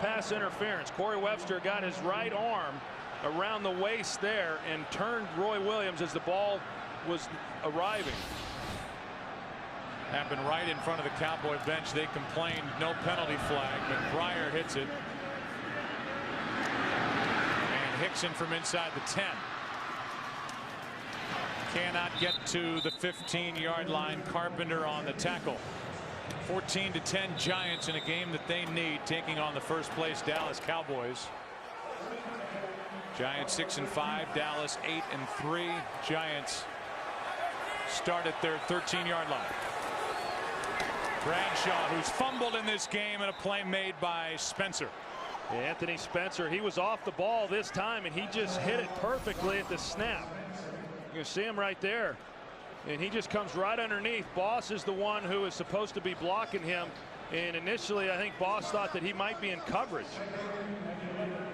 pass interference. Corey Webster got his right arm around the waist there and turned Roy Williams as the ball was arriving. Happened right in front of the Cowboy bench. They complained, no penalty flag, but Pryor hits it. And Hickson from inside the 10. Cannot get to the 15-yard line. Carpenter on the tackle. 14-10 Giants in a game that they need, taking on the first place Dallas Cowboys. Giants 6-5, Dallas 8-3. Giants start at their 13-yard line. Bradshaw, who's fumbled in this game, and a play made by Spencer. Anthony Spencer, he was off the ball this time, and he just hit it perfectly at the snap. You can see him right there, and he just comes right underneath. Boss is the one who is supposed to be blocking him, and initially I think Boss thought that he might be in coverage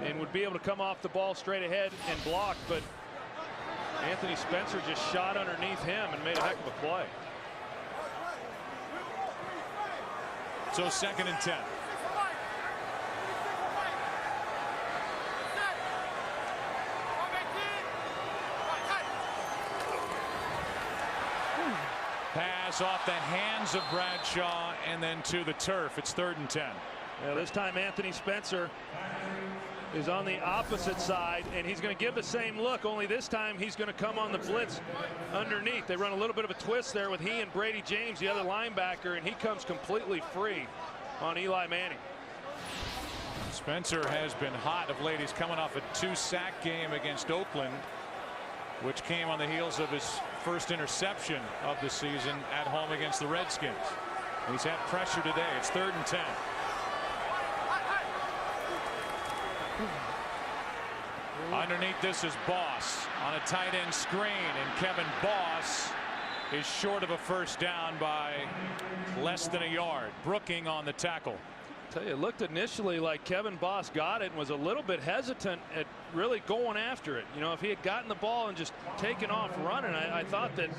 and would be able to come off the ball straight ahead and block, but Anthony Spencer just shot underneath him and made a heck of a play. So 2nd and 10. Pass off the hands of Bradshaw and then to the turf. It's 3rd and 10. Yeah, this time Anthony Spencer is on the opposite side, and he's going to give the same look, only this time he's going to come on the blitz underneath. They run a little bit of a twist there with he and Brady James, the other linebacker, and he comes completely free on Eli Manning. Spencer has been hot of late. He's coming off a 2-sack game against Oakland, which came on the heels of his first interception of the season at home against the Redskins. He's had pressure today. It's 3rd and 10. Underneath this is Boss on a tight end screen, and Kevin Boss is short of a first down by less than a yard. Brooking on the tackle. Tell you, it looked initially like Kevin Boss got it and was a little bit hesitant at really going after it. You know, if he had gotten the ball and just taken off running, I thought that,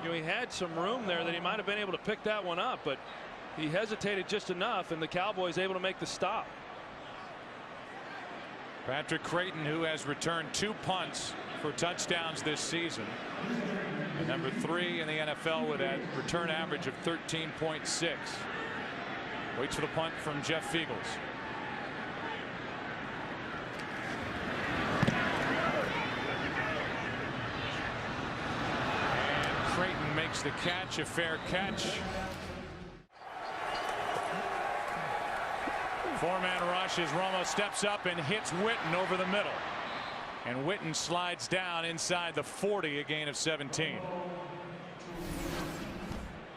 you know, he had some room there that he might have been able to pick that one up, but he hesitated just enough, and the Cowboys able to make the stop. Patrick Creighton, who has returned 2 punts for touchdowns this season, and number 3 in the NFL with a return average of 13.6. Waits for the punt from Jeff Fiegels. And Creighton makes the catch, a fair catch. 4-man rush as Romo steps up and hits Witten over the middle. And Witten slides down inside the 40, a gain of 17.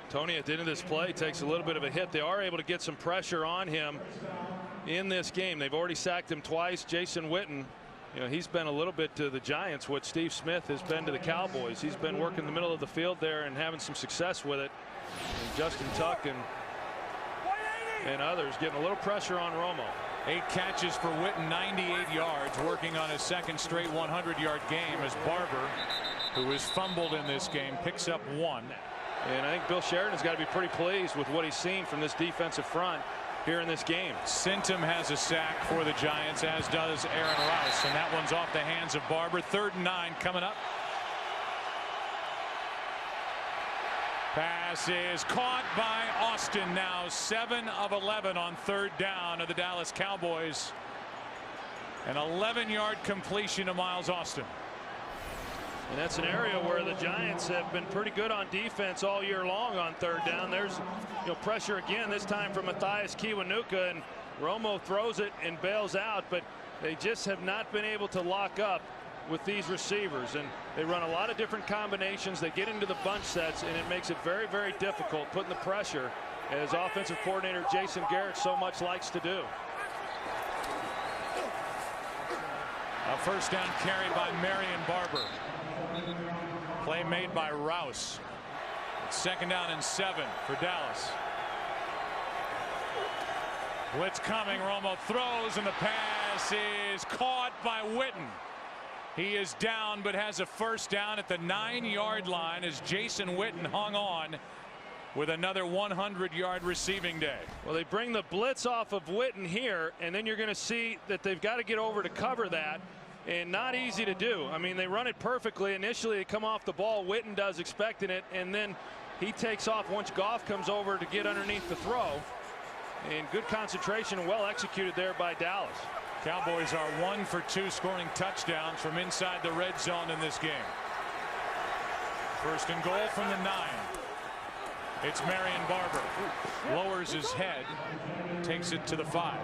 Tony at the end of this play takes a little bit of a hit. They are able to get some pressure on him in this game. They've already sacked him twice. Jason Witten, you know, he's been a little bit to the Giants what Steve Smith has been to the Cowboys. He's been working the middle of the field there and having some success with it. And Justin Tuck and others getting a little pressure on Romo. 8 catches for Witten, 98 yards, working on his 2nd straight 100-yard game as Barber, who has fumbled in this game, picks up 1. And I think Bill Sheridan's got to be pretty pleased with what he's seen from this defensive front here in this game. Sintum has a sack for the Giants, as does Aaron Rouse, and that one's off the hands of Barber. 3rd and 9 coming up. Pass is caught by Austin. Now 7 of 11 on 3rd down of the Dallas Cowboys. An 11-yard completion to Miles Austin. And that's an area where the Giants have been pretty good on defense all year long on 3rd down. There's, you know, pressure again, this time from Matthias Kiwanuka, and Romo throws it and bails out, but they just have not been able to lock up with these receivers, and they run a lot of different combinations. They get into the bunch sets, and it makes it very, very difficult putting the pressure, as offensive coordinator Jason Garrett so much likes to do. A first down carry by Marion Barber. Play made by Rouse. It's 2nd down and 7 for Dallas. Blitz coming. Romo throws, and the pass is caught by Witten. He is down, but has a first down at the 9-yard line as Jason Witten hung on with another 100-yard receiving day. Well, they bring the blitz off of Witten here, and then you're going to see that they've got to get over to cover that, and not easy to do. I mean, they run it perfectly. Initially, they come off the ball. Witten does, expecting it, and then he takes off once Goff comes over to get underneath the throw. And good concentration, well executed there by Dallas. Cowboys are 1 for 2 scoring touchdowns from inside the red zone in this game. 1st and goal from the 9. It's Marion Barber. Lowers his head, takes it to the 5.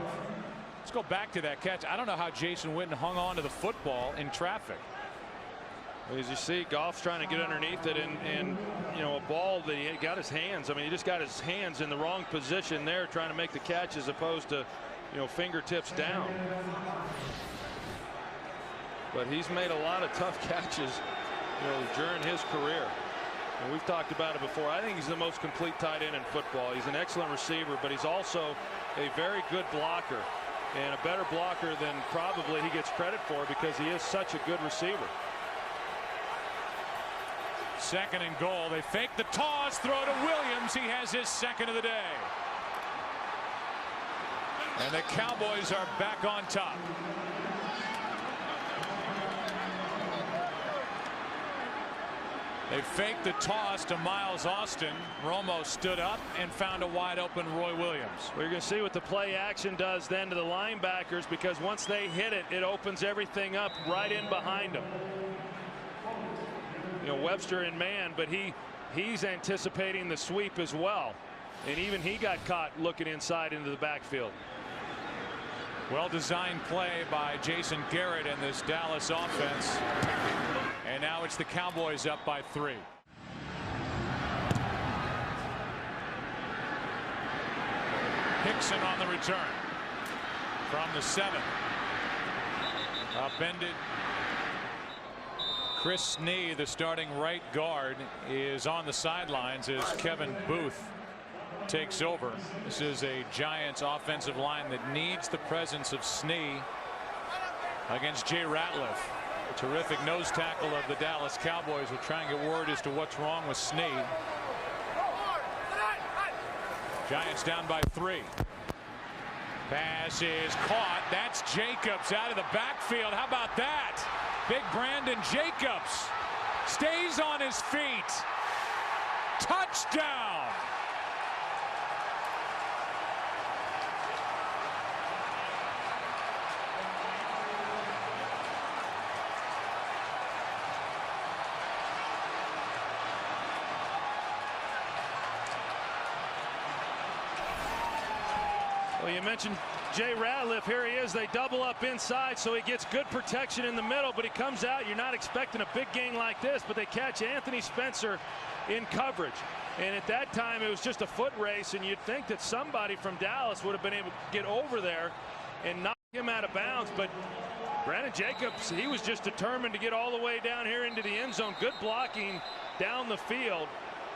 Let's go back to that catch. I don't know how Jason Witten hung on to the football in traffic. As you see, Goff's trying to get underneath it, and you know, a ball that he got his hands. I mean, he just got his hands in the wrong position there, trying to make the catch as opposed to fingertips down. But he's made a lot of tough catches, during his career. And we've talked about it before. I think he's the most complete tight end in football. He's an excellent receiver, but he's also a very good blocker, and a better blocker than probably he gets credit for, because he is such a good receiver. Second and goal. They fake the toss, throw to Williams. He has his second of the day. And the Cowboys are back on top. They faked the toss to Miles Austin. Romo stood up and found a wide open Roy Williams. We're going to see what the play action does then to the linebackers, because once they hit it, it opens everything up right in behind them. Webster in man, but he's anticipating the sweep as well. And even he got caught looking inside into the backfield. Well-designed play by Jason Garrett in this Dallas offense. And now it's the Cowboys up by 3. Hickson on the return from the 7. Upended. Chris Snee, the starting right guard, is on the sidelines as Kevin Booth takes over. This is a Giants offensive line that needs the presence of Snee against Jay Ratliff. A terrific nose tackle of the Dallas Cowboys. Will try and get word as to what's wrong with Snee. Giants down by 3. Pass is caught. That's Jacobs out of the backfield. How about that? Big Brandon Jacobs stays on his feet. Touchdown. Well, you mentioned Jay Ratliff. Here he is. They double up inside, so he gets good protection in the middle, but he comes out. You're not expecting a big gain like this, but they catch Anthony Spencer in coverage. And at that time, it was just a foot race, and you'd think that somebody from Dallas would have been able to get over there and knock him out of bounds. But Brandon Jacobs, he was just determined to get all the way down here into the end zone. Good blocking down the field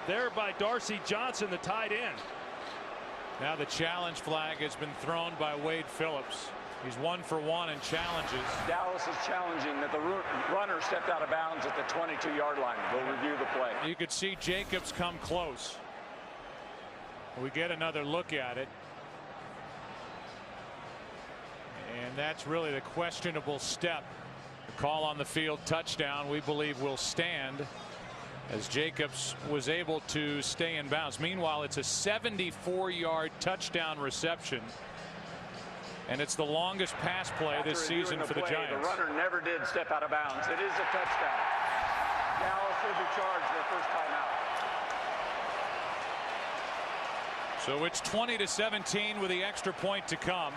there by Darcy Johnson, the tight end. Now the challenge flag has been thrown by Wade Phillips. He's 1 for 1 in challenges. Dallas is challenging that the runner stepped out of bounds at the 22-yard line. We'll review the play. You could see Jacobs come close. We get another look at it. And that's really the questionable step. The call on the field touchdown, we believe, will stand, as Jacobs was able to stay in bounds. Meanwhile, it's a 74-yard touchdown reception, and it's the longest pass play this season for the Giants. The runner never did step out of bounds. It is a touchdown. Dallas will be charged their first time out. So it's 20-17 with the extra point to come.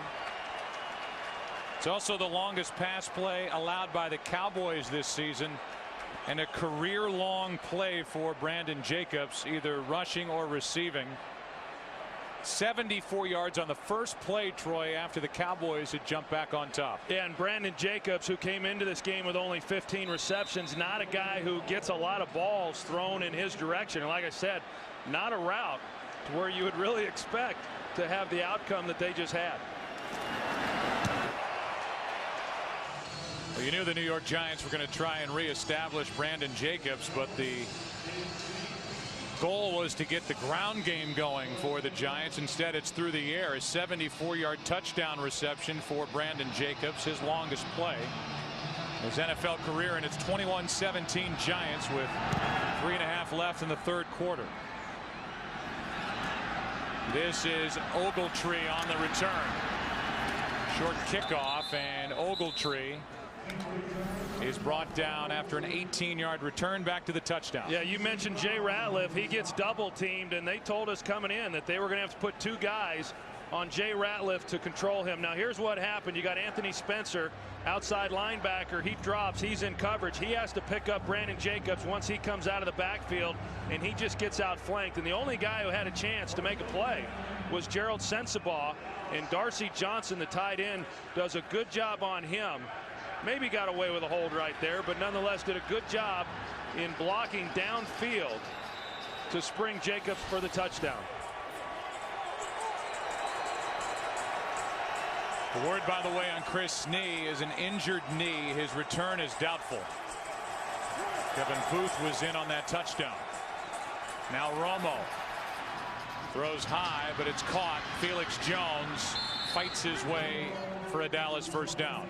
It's also the longest pass play allowed by the Cowboys this season, and a career-long play for Brandon Jacobs, either rushing or receiving. 74 yards on the first play, Troy, after the Cowboys had jumped back on top. Yeah, and Brandon Jacobs, who came into this game with only 15 receptions, not a guy who gets a lot of balls thrown in his direction. And like I said, not a route to where you would really expect to have the outcome that they just had. Well, you knew the New York Giants were going to try and reestablish Brandon Jacobs, but the goal was to get the ground game going for the Giants. Instead, it's through the air. A 74-yard touchdown reception for Brandon Jacobs, his longest play, his NFL career, and it's 21-17 Giants with 3.5 left in the third quarter. This is Ogletree on the return. Short kickoff, and Ogletree is brought down after an 18-yard return back to the touchdown. Yeah, you mentioned Jay Ratliff. He gets double teamed, and they told us coming in that they were going to have to put 2 guys on Jay Ratliff to control him. Now here's what happened. You got Anthony Spencer, outside linebacker. He drops. He's in coverage. He has to pick up Brandon Jacobs once he comes out of the backfield, and he just gets outflanked. And the only guy who had a chance to make a play was Gerald Sensabaugh, and Darcy Johnson, the tight end, does a good job on him. Maybe got away with a hold right there, but nonetheless did a good job in blocking downfield to spring Jacobs for the touchdown. The word, by the way, on Chris' knee is an injured knee. His return is doubtful. Kevin Booth was in on that touchdown. Now Romo throws high, but it's caught. Felix Jones fights his way for a Dallas first down.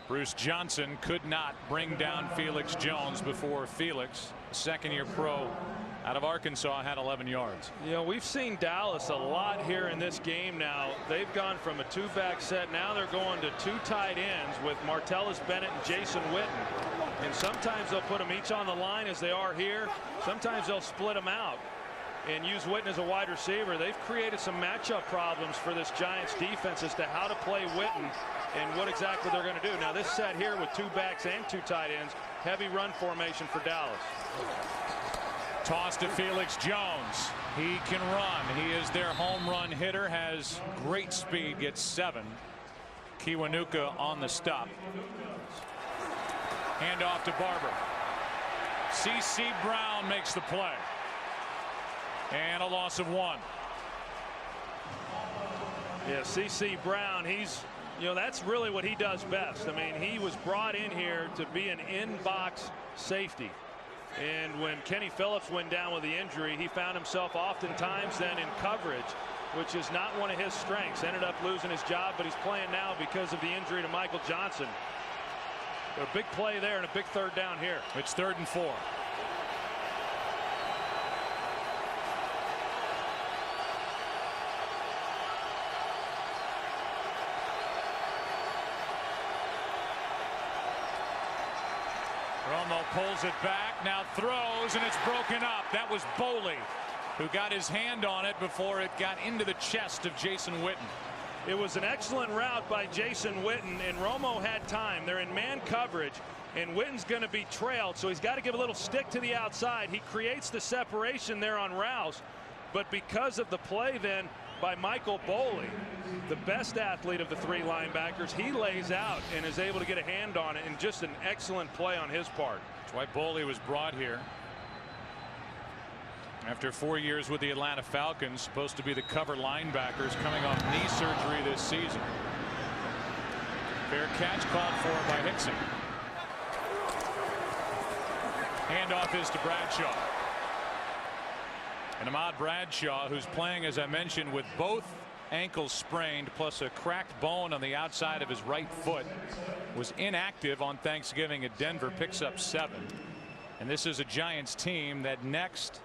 Bruce Johnson could not bring down Felix Jones before Felix, second-year pro out of Arkansas, had 11 yards. You know, we've seen Dallas a lot here in this game now. They've gone from a two-back set. Now they're going to two tight ends with Martellus Bennett and Jason Witten. And sometimes they'll put them each on the line as they are here. Sometimes they'll split them out and use Witten as a wide receiver. They've created some matchup problems for this Giants defense as to how to play Witten and what exactly they're going to do. Now this set here with two backs and two tight ends, heavy run formation for Dallas. Toss to Felix Jones. He can run. He is their home run hitter, has great speed, gets 7. Kiwanuka on the stop. Handoff to Barber. C.C. Brown makes the play. And a loss of 1. Yeah, C.C. Brown, he's, you know, that's really what he does best. I mean, he was brought in here to be an in-box safety. And when Kenny Phillips went down with the injury, he found himself oftentimes then in coverage, which is not one of his strengths. Ended up losing his job, but he's playing now because of the injury to Michael Johnson. A big play there and a big third down here. It's 3rd and 4. Romo pulls it back, now throws, and it's broken up. That was Boley, who got his hand on it before it got into the chest of Jason Witten. It was an excellent route by Jason Witten, and Romo had time. They're in man coverage, and Witten's going to be trailed, so he's got to give a little stick to the outside. He creates the separation there on Rouse, but because of the play then by Michael Boley, the best athlete of the 3 linebackers, he lays out and is able to get a hand on it, and just an excellent play on his part. That's why Boley was brought here. After 4 years with the Atlanta Falcons, supposed to be the cover linebackers, coming off knee surgery this season. Fair catch called for by Hickson. Handoff is to Bradshaw. And Ahmad Bradshaw, who's playing, as I mentioned, with both ankles sprained plus a cracked bone on the outside of his right foot, was inactive on Thanksgiving at Denver, picks up 7. And this is a Giants team that next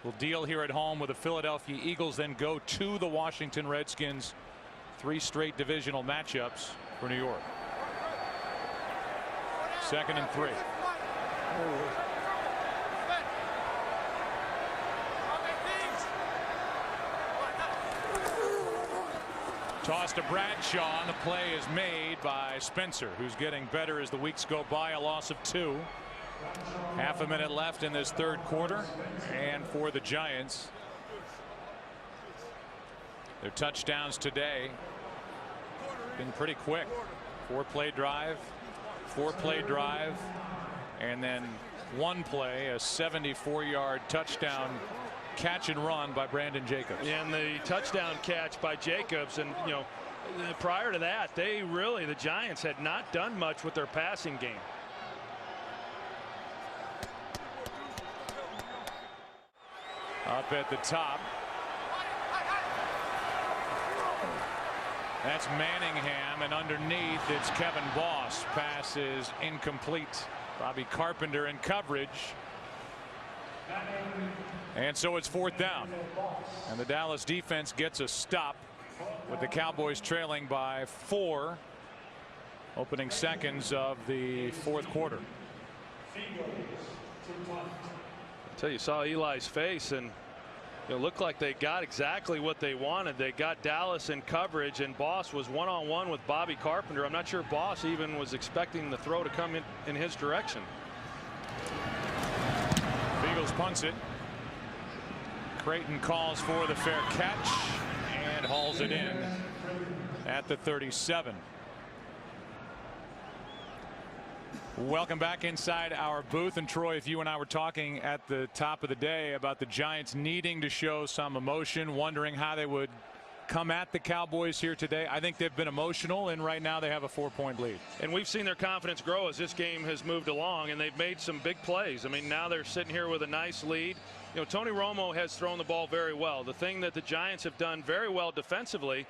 will deal here at home with the Philadelphia Eagles, then go to the Washington Redskins. 3 straight divisional matchups for New York. 2nd and 3. Toss to Bradshaw, and the play is made by Spencer, who's getting better as the weeks go by. A loss of 2. Half a minute left in this 3rd quarter, and for the Giants, their touchdowns today been pretty quick. 4-play drive, 4-play drive, and then 1 play, a 74-yard touchdown catch and run by Brandon Jacobs. And the touchdown catch by Jacobs, and you know, prior to that, they really, the Giants had not done much with their passing game. Up at the top. That's Manningham, and underneath it's Kevin Boss. Pass is incomplete. Bobby Carpenter in coverage. And so it's 4th down. And the Dallas defense gets a stop with the Cowboys trailing by 4. Opening seconds of the 4th quarter. Until you saw Eli's face, and It looked like they got exactly what they wanted. They got Dallas in coverage, and Boss was one-on-one with Bobby Carpenter. I'm not sure Boss even was expecting the throw to come in his direction. Eagles punts it. Creighton calls for the fair catch and hauls it in at the 37. Welcome back inside our booth. And Troy, if you and I were talking at the top of the day about the Giants needing to show some emotion, wondering how they would come at the Cowboys here today, I think they've been emotional, and right now they have a 4-point lead. And we've seen their confidence grow as this game has moved along, and they've made some big plays. I mean, now they're sitting here with a nice lead. You know, Tony Romo has thrown the ball very well. The thing that the Giants have done very well defensively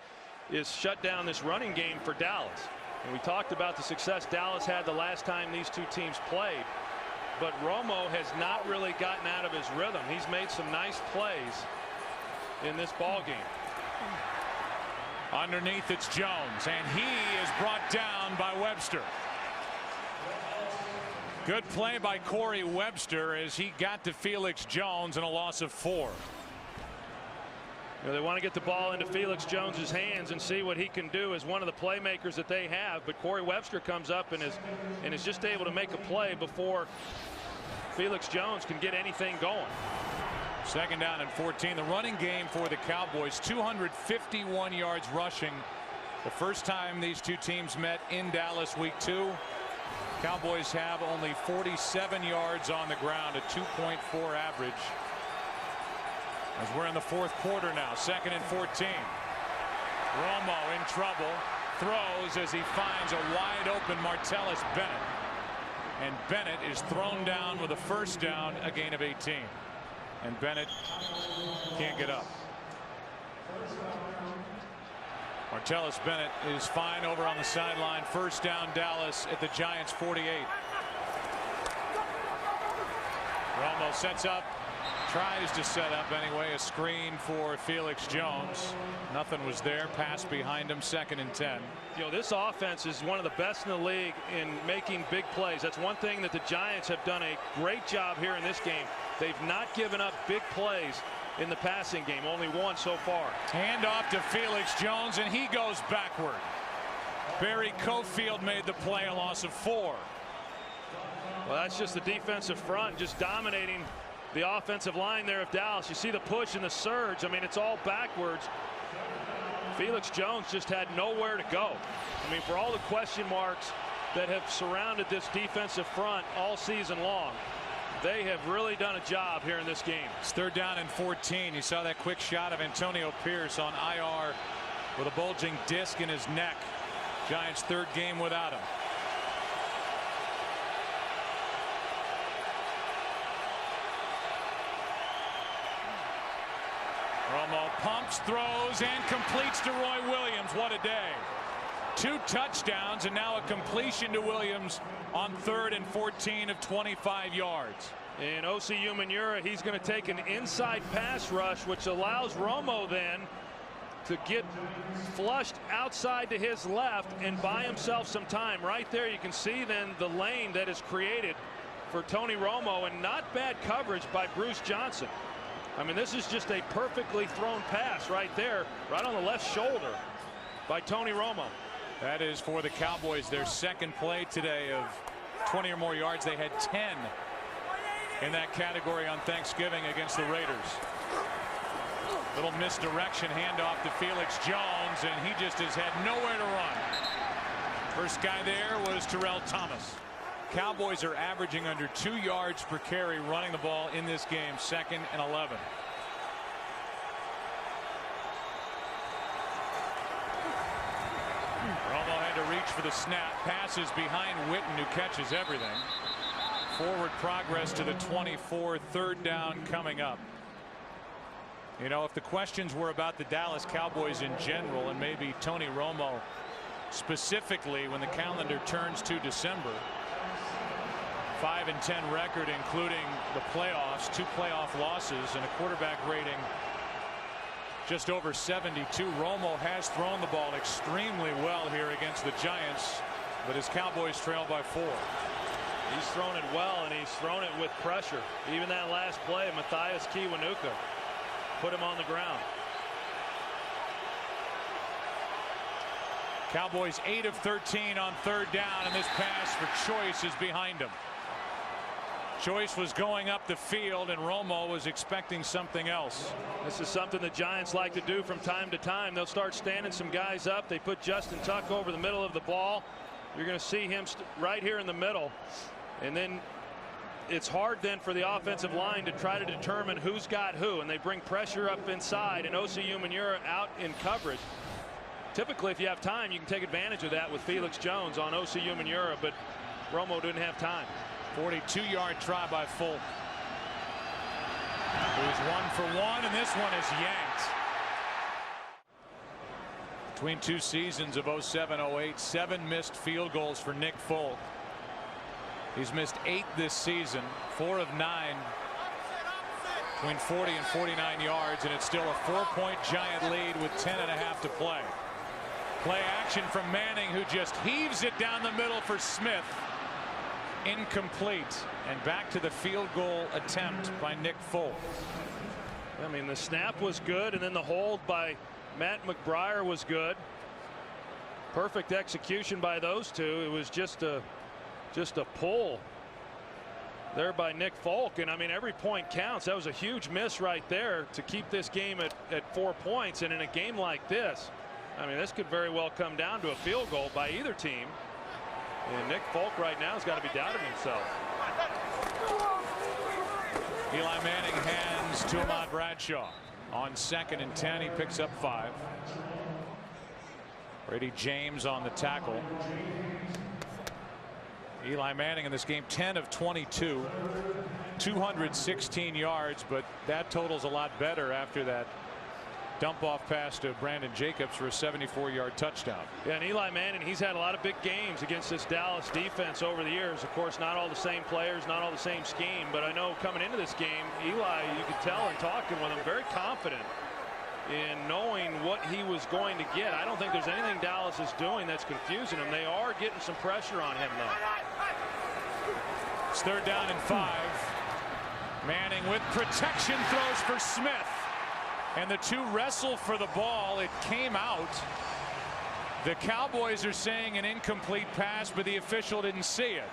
is shut down this running game for Dallas. And we talked about the success Dallas had the last time these two teams played, but Romo has not really gotten out of his rhythm. He's made some nice plays in this ball game. Underneath, it's Jones, and he is brought down by Webster. Good play by Corey Webster as he got to Felix Jones, and a loss of 4. You know, they want to get the ball into Felix Jones's hands and see what he can do as one of the playmakers that they have. But Corey Webster comes up and is just able to make a play before Felix Jones can get anything going. 2nd down and 14. The running game for the Cowboys, 251 yards rushing. The first time these two teams met in Dallas week 2. Cowboys have only 47 yards on the ground, a 2.4 average. As we're in the 4th quarter now, 2nd and 14. Romo in trouble, throws as he finds a wide open Martellus Bennett. And Bennett is thrown down with a 1st down, a gain of 18. And Bennett can't get up. Martellus Bennett is fine over on the sideline. 1st down, Dallas at the Giants 48. Romo sets up. Tries to set up anyway, a screen for Felix Jones. Nothing was there. Pass behind him, 2nd and 10. You know, this offense is one of the best in the league in making big plays. That's one thing that the Giants have done a great job here in this game. They've not given up big plays in the passing game, only one so far. Hand off to Felix Jones, and he goes backward. Barry Cofield made the play, a loss of 4. Well, that's just the defensive front just dominating the offensive line there of Dallas. You see the push and the surge. I mean, it's all backwards. Felix Jones just had nowhere to go. I mean, for all the question marks that have surrounded this defensive front all season long, they have really done a job here in this game. It's 3rd down and 14. You saw that quick shot of Antonio Pierce on IR with a bulging disc in his neck. Giants' 3rd game without him. Romo pumps, throws, and completes to Roy Williams. What a day. 2 touchdowns and now a completion to Williams on 3rd and 14 of 25 yards. And O.C. Umenyiora, he's going to take an inside pass rush, which allows Romo then to get flushed outside to his left and buy himself some time. Right there you can see then the lane that is created for Tony Romo, and not bad coverage by Bruce Johnson. I mean, this is just a perfectly thrown pass right there, right on the left shoulder by Tony Romo. That is for the Cowboys their 2nd play today of 20 or more yards. They had 10 in that category on Thanksgiving against the Raiders. Little misdirection, handoff to Felix Jones, and he just has had nowhere to run. First guy there was Terrell Thomas. Cowboys are averaging under 2 yards per carry running the ball in this game, 2nd and 11. Romo had to reach for the snap. Passes behind Witten, who catches everything. Forward progress to the 24. 3rd down coming up. You know, if the questions were about the Dallas Cowboys in general, and maybe Tony Romo specifically when the calendar turns to December, 5-10 record, including the playoffs, 2 playoff losses, and a quarterback rating just over 72. Romo has thrown the ball extremely well here against the Giants, but his Cowboys trail by 4. He's thrown it well, and he's thrown it with pressure. Even that last play, Matthias Kiwanuka. put him on the ground. Cowboys 8 of 13 on third down, and this pass for Choice is behind him. Choice was going up the field, and Romo was expecting something else. This is something the Giants like to do from time to time. They'll start standing some guys up. They put Justin Tuck over the middle of the ball. You're going to see him right here in the middle, and then it's hard then for the offensive line to try to determine who's got who, and they bring pressure up inside, and Osi Umenyiora out in coverage. Typically, if you have time, you can take advantage of that with Felix Jones on Osi Umenyiora, but Romo didn't have time. 42-yard try by Folk. It was 1 for 1, and this one is yanked. Between two seasons of 07-08, 7 missed field goals for Nick Folk. He's missed 8 this season, 4 of 9 between 40 and 49 yards, and it's still a 4-point Giant lead with 10.5 to play. Play action from Manning, who just heaves it down the middle for Smith. Incomplete, and back to the field goal attempt by Nick Folk. I mean, the snap was good, and then the hold by Matt McBriar was good. Perfect execution by those two. It was just a pull there by Nick Folk, and I mean, every point counts. That was a huge miss right there to keep this game at 4 points, and in a game like this, I mean, this could very well come down to a field goal by either team. And Nick Folk right now has got to be doubting himself. Eli Manning hands to Ahmad Bradshaw on 2nd and 10. He picks up 5. Brady James on the tackle. Eli Manning in this game 10 of 22, 216 yards, but that total's a lot better after that dump off pass to Brandon Jacobs for a 74-yard touchdown. Yeah, and Eli Manning, he's had a lot of big games against this Dallas defense over the years. Of course, not all the same players, not all the same scheme, but I know coming into this game, Eli, you could tell in talking with him, very confident in knowing what he was going to get. I don't think there's anything Dallas is doing that's confusing him. They are getting some pressure on him, though. It's 3rd down and 5. Manning with protection throws for Smith. And the two wrestle for the ball. It came out. The Cowboys are saying an incomplete pass, but the official didn't see it.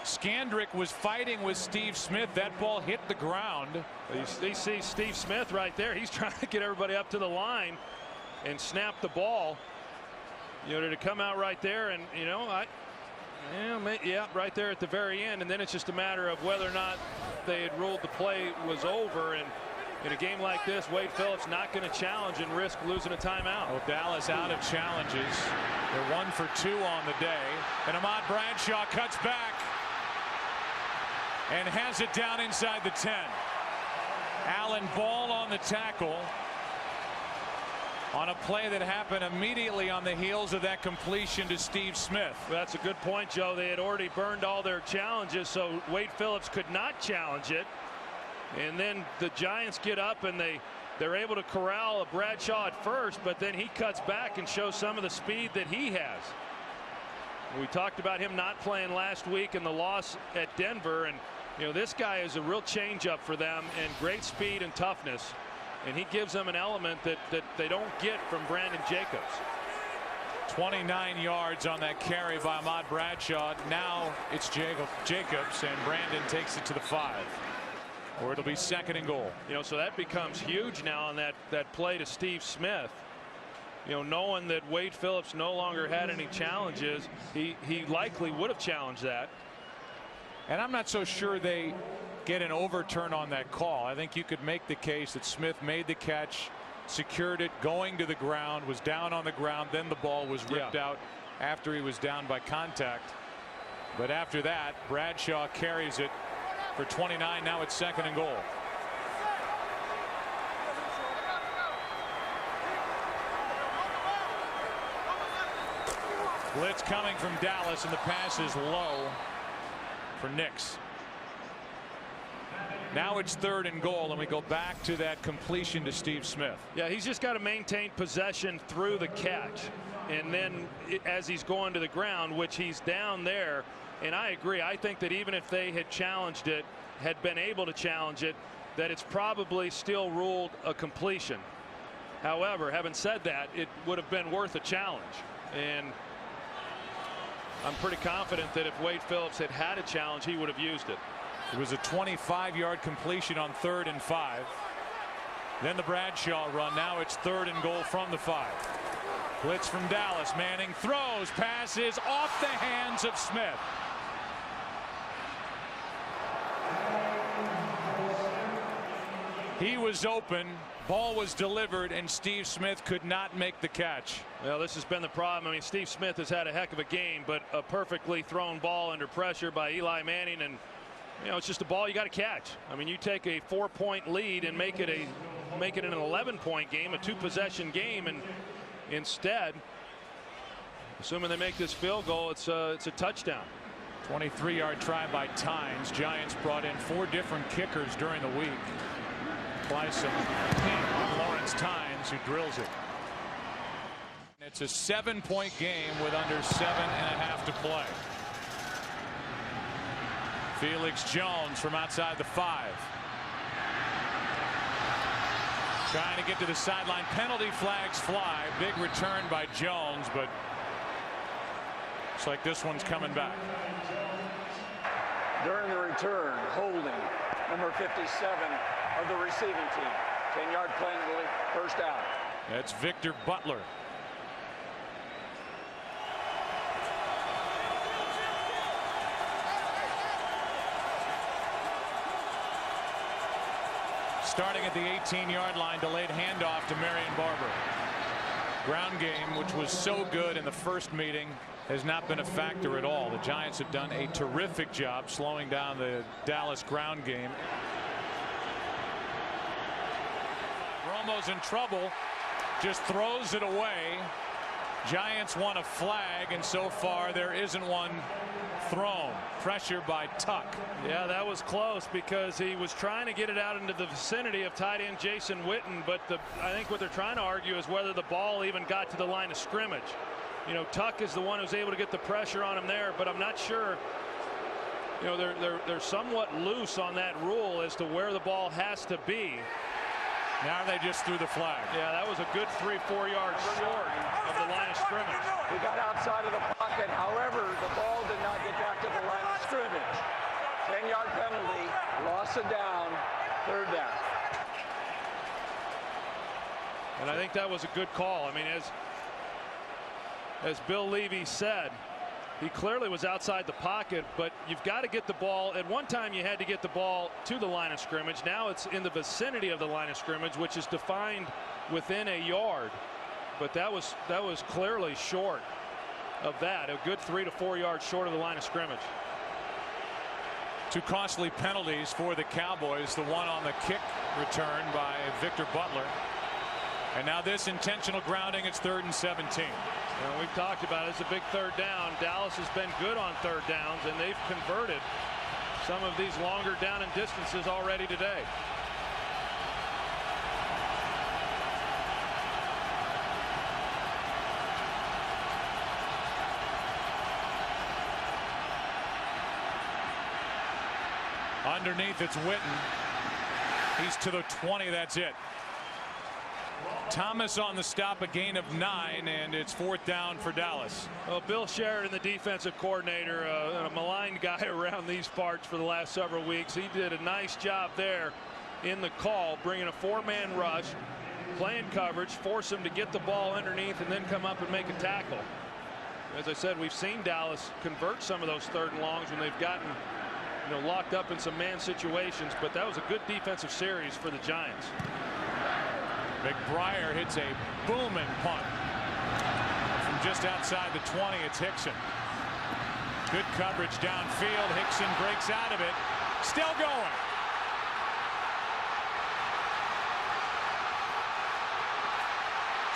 Skandrick was fighting with Steve Smith. That ball hit the ground. You see Steve Smith right there. He's trying to get everybody up to the line and snap the ball. You know, to come out right there, and you know, yeah, right there at the very end, and then it's just a matter of whether or not they had ruled the play was over. And in a game like this, Wade Phillips not going to challenge and risk losing a timeout. Well, Dallas out of challenges. They're 1 for 2 on the day. And Ahmad Bradshaw cuts back and has it down inside the 10. Allen Ball on the tackle on a play that happened immediately on the heels of that completion to Steve Smith. Well, that's a good point, Joe. They had already burned all their challenges, so Wade Phillips could not challenge it. And then the Giants get up and they're able to corral a Bradshaw at first, but then he cuts back and shows some of the speed that he has. We talked about him not playing last week and the loss at Denver, and you know, this guy is a real changeup for them and great speed and toughness, and he gives them an element that they don't get from Brandon Jacobs. 29 yards on that carry by Ahmad Bradshaw. Now it's Jacobs, and Brandon takes it to the 5. Or it'll be 2nd and goal. You know, so that becomes huge now on that play to Steve Smith. You know, knowing that Wade Phillips no longer had any challenges, he likely would have challenged that. And I'm not so sure they get an overturn on that call. I think you could make the case that Smith made the catch, secured it, going to the ground, was down on the ground, then the ball was ripped out after he was down by contact. But after that, Bradshaw carries it for 29. Now it's 2nd and goal. Blitz coming from Dallas, and the pass is low for Nix. Now it's 3rd and goal, and we go back to that completion to Steve Smith. Yeah, he's just got to maintain possession through the catch, and then as he's going to the ground, which he's down there. And I agree. I think that even if they had challenged it, had been able to challenge it, that it's probably still ruled a completion. However, having said that, it would have been worth a challenge, and I'm pretty confident that if Wade Phillips had had a challenge, he would have used it. It was a 25-yard completion on 3rd and 5. Then the Bradshaw run. Now it's 3rd and goal from the 5. Blitz from Dallas. Manning throws. Passes off the hands of Smith. He was open. Ball was delivered, and Steve Smith could not make the catch. Well, this has been the problem. I mean, Steve Smith has had a heck of a game, but a perfectly thrown ball under pressure by Eli Manning, and you know, it's just a ball you got to catch. I mean, you take a 4-point lead and make it an 11-point game, a 2-possession game, and instead, assuming they make this field goal, it's a touchdown. 23-yard try by Tynes. Giants brought in 4 different kickers during the week. Apply some heat on Lawrence Tynes, who drills it. It's a 7-point game with under 7.5 to play. Felix Jones from outside the 5. Trying to get to the sideline. Penalty flags fly. Big return by Jones, but looks like this one's coming back. During the return, holding number 57 of the receiving team. 10-yard penalty, first down. That's Victor Butler. Starting at the 18-yard line, delayed handoff to Marion Barber. Ground game, which was so good in the first meeting, has not been a factor at all. The Giants have done a terrific job slowing down the Dallas ground game. Romo's in trouble, just throws it away. Giants want a flag, and so far there isn't one thrown. Pressure by Tuck. Yeah, that was close because he was trying to get it out into the vicinity of tight end Jason Witten, but I think what they're trying to argue is whether the ball even got to the line of scrimmage. You know, Tuck is the one who's able to get the pressure on him there, but I'm not sure. You know, they're somewhat loose on that rule as to where the ball has to be. Now they just threw the flag. Yeah, that was a good 3-4 yards short of the line of scrimmage. He got outside of the pocket. However, the ball did not get back to the line of scrimmage. 10-yard penalty, loss of down, 3rd down. And I think that was a good call. I mean, as Bill Levy said, he clearly was outside the pocket, but you've got to get the ball. At one time you had to get the ball to the line of scrimmage. Now it's in the vicinity of the line of scrimmage, which is defined within a yard. But that was clearly short of that. A good 3 to 4 yards short of the line of scrimmage. 2 costly penalties for the Cowboys. The one on the kick return by Victor Butler. And now this intentional grounding. It's 3rd and 17. And we've talked about it. It's a big 3rd down. Dallas has been good on 3rd downs, and they've converted some of these longer down and distances already today. Underneath, it's Witten. He's to the 20. That's it. Thomas on the stop, a gain of 9, and it's 4th down for Dallas. Well, Bill Sheridan, the defensive coordinator, a maligned guy around these parts for the last several weeks. He did a nice job there in the call, bringing a 4-man rush, playing coverage, force him to get the ball underneath and then come up and make a tackle. As I said, we've seen Dallas convert some of those 3rd and longs when they've gotten, you know, locked up in some man situations, but that was a good defensive series for the Giants. McBriar hits a booming punt from just outside the 20. It's Hickson. Good coverage downfield. Hickson breaks out of it. Still going.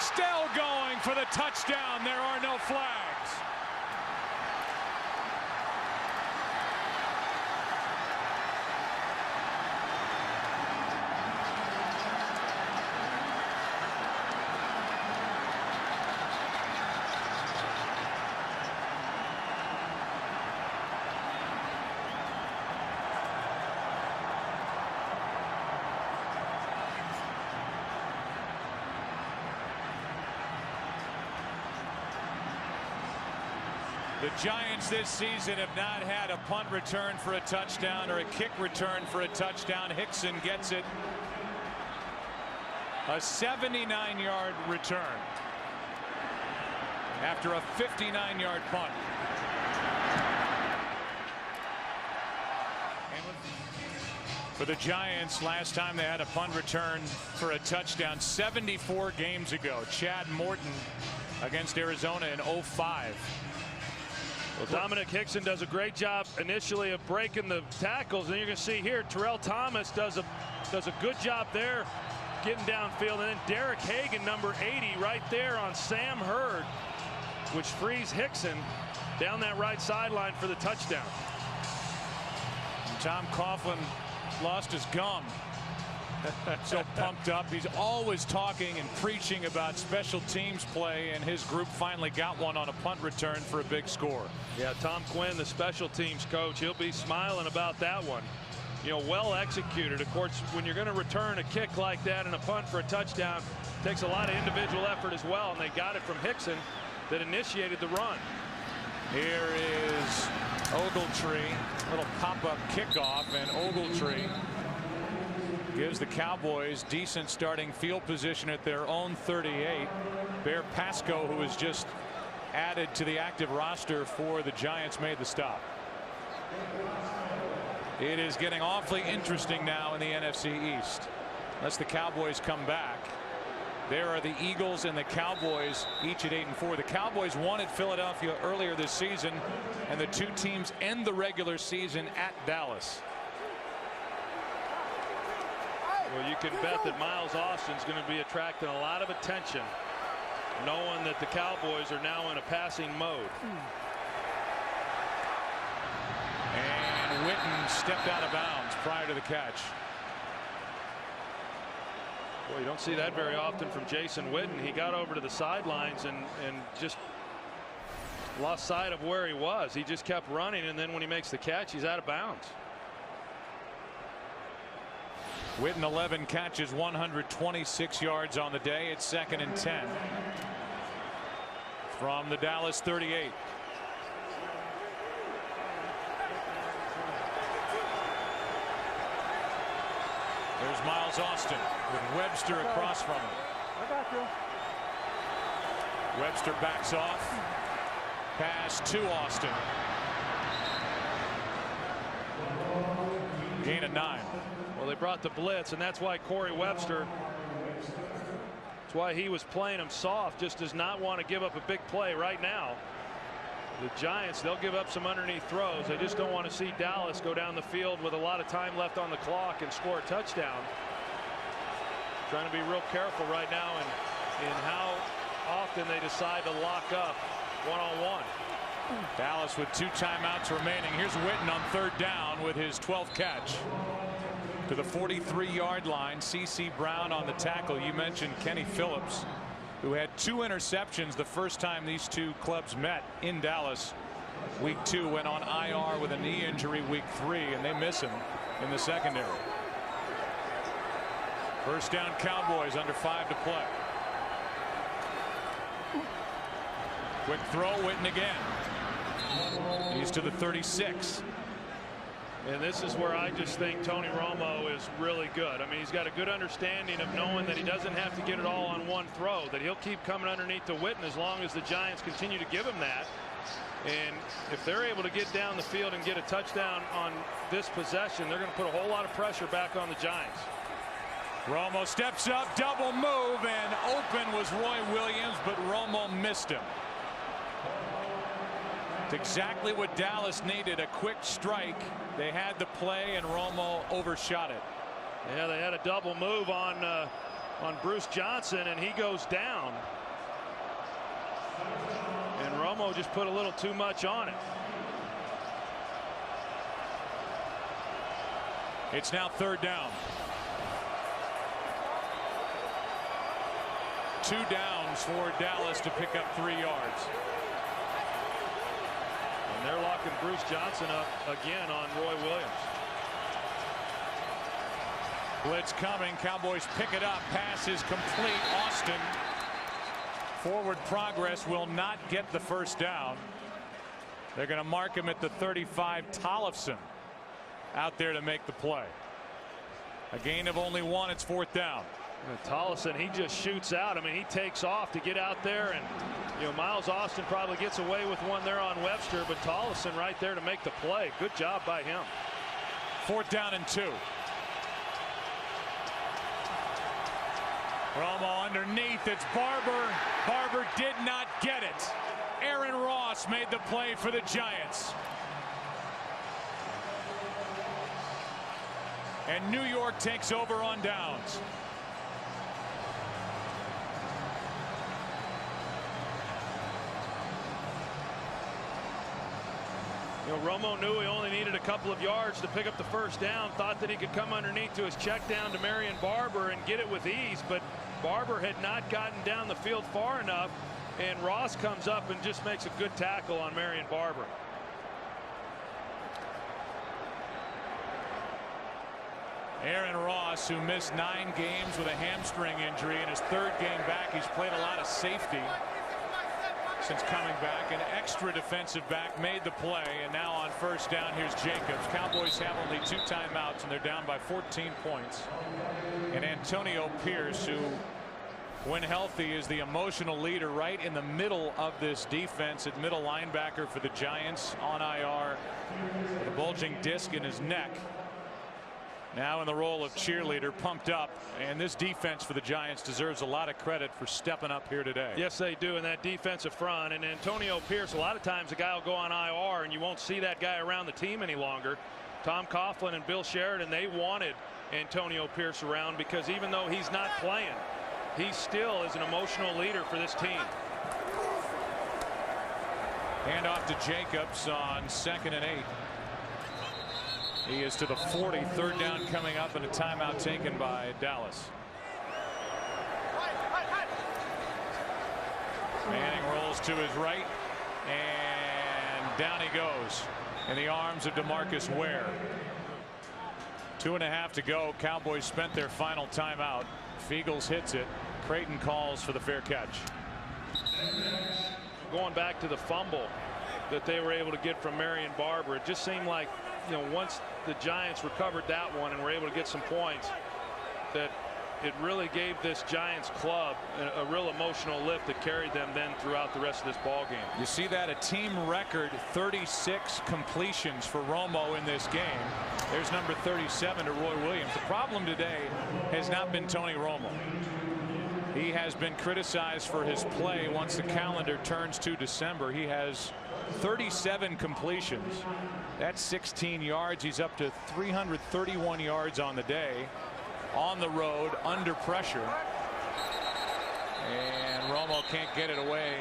Still going for the touchdown. There are no flags. The Giants this season have not had a punt return for a touchdown or a kick return for a touchdown. Hickson gets it. A 79-yard return after a 59-yard punt. For the Giants, last time they had a punt return for a touchdown 74 games ago. Chad Morton against Arizona in 05. Well, Dominic Hickson does a great job initially of breaking the tackles, and you're going to see here Terrell Thomas does a good job there getting downfield, and then Derek Hagan, number 80, right there on Sam Hurd, which frees Hickson down that right sideline for the touchdown. And Tom Coughlin lost his gum. So pumped up. He's always talking and preaching about special teams play, and his group finally got one on a punt return for a big score. Yeah, Tom Quinn, the special teams coach, he'll be smiling about that one. You know, well executed. Of course, when you're going to return a kick like that and a punt for a touchdown, it takes a lot of individual effort as well, and they got it from Hickson that initiated the run. Here is Ogletree, little pop-up kickoff, and Ogletree gives the Cowboys decent starting field position at their own 38. Bear Pasco, who was just added to the active roster for the Giants, made the stop. It is getting awfully interesting now in the NFC East. Unless the Cowboys come back. There are the Eagles and the Cowboys, each at 8-4. The Cowboys won at Philadelphia earlier this season, and the two teams end the regular season at Dallas. Well, you can bet that Miles Austin's going to be attracting a lot of attention, knowing that the Cowboys are now in a passing mode. And Witten stepped out of bounds prior to the catch. Boy, you don't see that very often from Jason Witten. He got over to the sidelines and just lost sight of where he was. He just kept running, and then when he makes the catch, he's out of bounds. Witten 11 catches, 126 yards on the day. It's 2nd and 10 from the Dallas 38. There's Miles Austin with Webster across from him. I got you. Webster backs off. Pass to Austin. Gain of 9. Well, they brought the blitz, and that's why Corey Webster, that's why he was playing him soft, just does not want to give up a big play right now. The Giants, they'll give up some underneath throws. They just don't want to see Dallas go down the field with a lot of time left on the clock and score a touchdown. Trying to be real careful right now in how often they decide to lock up one-on-one. Dallas with 2 timeouts remaining. Here's Witten on 3rd down with his 12th catch. To the 43-yard line. C.C. Brown on the tackle. You mentioned Kenny Phillips, who had 2 interceptions the first time these two clubs met in Dallas. Week 2, went on IR with a knee injury week 3, and they miss him in the secondary. First down, Cowboys, under 5 to play. Quick throw, Witten again. He's to the 36. And this is where I just think Tony Romo is really good. I mean, he's got a good understanding of knowing that he doesn't have to get it all on one throw, that he'll keep coming underneath to Witten as long as the Giants continue to give him that. And if they're able to get down the field and get a touchdown on this possession, they're going to put a whole lot of pressure back on the Giants. Romo steps up, double move, and open was Roy Williams, but Romo missed him. It's exactly what Dallas needed, a quick strike. They had the play, and Romo overshot it. Yeah, they had a double move on Bruce Johnson, and he goes down. And Romo just put a little too much on it. It's now 3rd down. 2 downs for Dallas to pick up 3 yards. And they're locking Bruce Johnson up again on Roy Williams. Blitz coming. Cowboys pick it up. Pass is complete. Austin. Forward progress will not get the first down. They're going to mark him at the 35. Tollefson out there to make the play. A gain of only 1. It's 4th down. Tollefson, he just shoots out. I mean, he takes off to get out there, and Miles Austin probably gets away with one there on Webster, but Tollefson right there to make the play. Good job by him. 4th down and 2. Romo underneath. It's Barber. Barber did not get it. Aaron Ross made the play for the Giants. And New York takes over on downs. Romo knew he only needed a couple of yards to pick up the 1st down, thought that he could come underneath to his check down to Marion Barber and get it with ease, but Barber had not gotten down the field far enough, and Ross comes up and just makes a good tackle on Marion Barber. Aaron Ross, who missed 9 games with a hamstring injury, in his 3rd game back. He's played a lot of safety since coming back. An extra defensive back made the play, and now on 1st down, here's Jacobs. Cowboys have only 2 timeouts, and they're down by 14 points. And Antonio Pierce, who, when healthy, is the emotional leader right in the middle of this defense at middle linebacker for the Giants, on IR with a bulging disc in his neck. Now in the role of cheerleader, pumped up, and this defense for the Giants deserves a lot of credit for stepping up here today. Yes, they do, in that defensive front. And Antonio Pierce, a lot of times a guy will go on IR and you won't see that guy around the team any longer. Tom Coughlin and Bill Sheridan, they wanted Antonio Pierce around because even though he's not playing, he still is an emotional leader for this team. Hand off to Jacobs on 2nd and 8. He is to the 40. 3rd down coming up, and a timeout taken by Dallas. Manning rolls to his right, and down he goes in the arms of DeMarcus Ware. 2.5 to go. Cowboys spent their final timeout. Fiegels hits it. Creighton calls for the fair catch. Going back to the fumble that they were able to get from Marion Barber, it just seemed like, once the Giants recovered that one and were able to get some points, that it really gave this Giants club a real emotional lift that carried them then throughout the rest of this ball game. You see that, a team record 36 completions for Romo in this game. There's number 37 to Roy Williams. The problem today has not been Tony Romo. He has been criticized for his play once the calendar turns to December. He has 37 completions. That's 16 yards. He's up to 331 yards on the day, on the road, under pressure. And Romo can't get it away.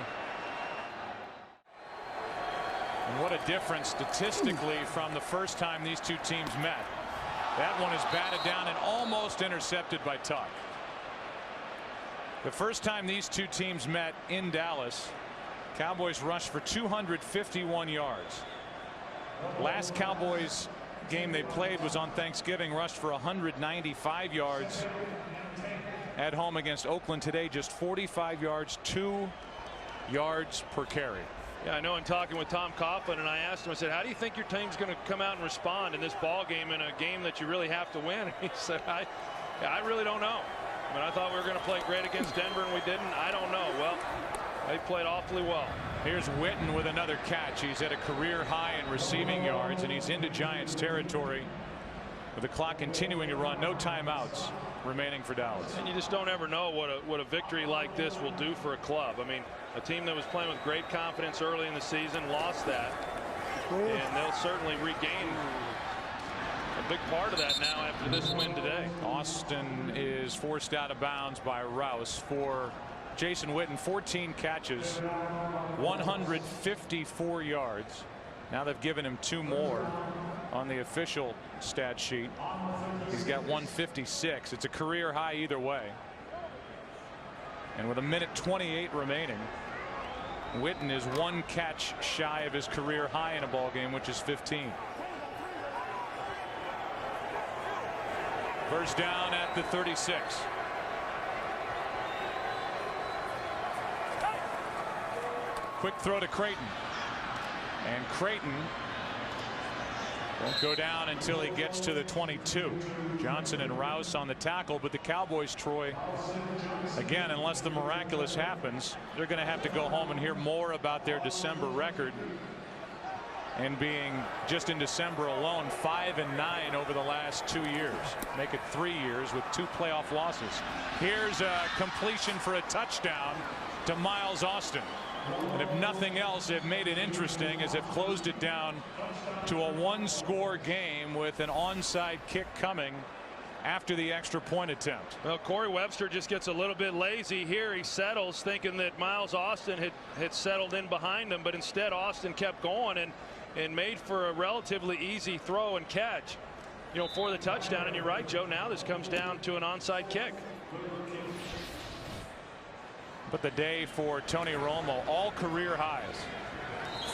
And what a difference statistically from the first time these two teams met. That one is batted down and almost intercepted by Tuck. The first time these two teams met in Dallas, Cowboys rushed for 251 yards. Last Cowboys game they played was on Thanksgiving, rushed for 195 yards at home against Oakland. Today just 45 yards, 2 yards per carry. Yeah, I know, in talking with Tom Coughlin, and I asked him, I said, how do you think your team's going to come out and respond in this ball game, in a game that you really have to win? And he said, I really don't know. I mean, I thought we were going to play great against Denver, and we didn't. I don't know. Well, they played awfully well. Here's Witten with another catch. He's at a career high in receiving yards, and he's into Giants territory with the clock continuing to run. No timeouts remaining for Dallas. And you just don't ever know what a victory like this will do for a club. I mean, a team that was playing with great confidence early in the season lost that, and they'll certainly regain a big part of that now after this win today. Austin is forced out of bounds by Rouse for Jason Witten. 14 catches, 154 yards. Now they've given him 2 more on the official stat sheet. He's got 156. It's a career high either way. And with 1:28 remaining, Witten is 1 catch shy of his career high in a ball game, which is 15. First down at the 36. Quick throw to Creighton. And Creighton won't go down until he gets to the 22. Johnson and Rouse on the tackle, but the Cowboys, Troy, again, unless the miraculous happens, they're going to have to go home and hear more about their December record, and being just in December alone 5-9 over the last 2 years. Make it 3 years with 2 playoff losses. Here's a completion for a touchdown to Miles Austin. And if nothing else, they've made it interesting as they've closed it down to a 1-score game with an onside kick coming after the extra point attempt. Well, Corey Webster just gets a little bit lazy here. He settles thinking that Miles Austin had settled in behind him, but instead Austin kept going and made for a relatively easy throw and catch, for the touchdown. And you're right, Joe, now this comes down to an onside kick. But the day for Tony Romo, all career highs.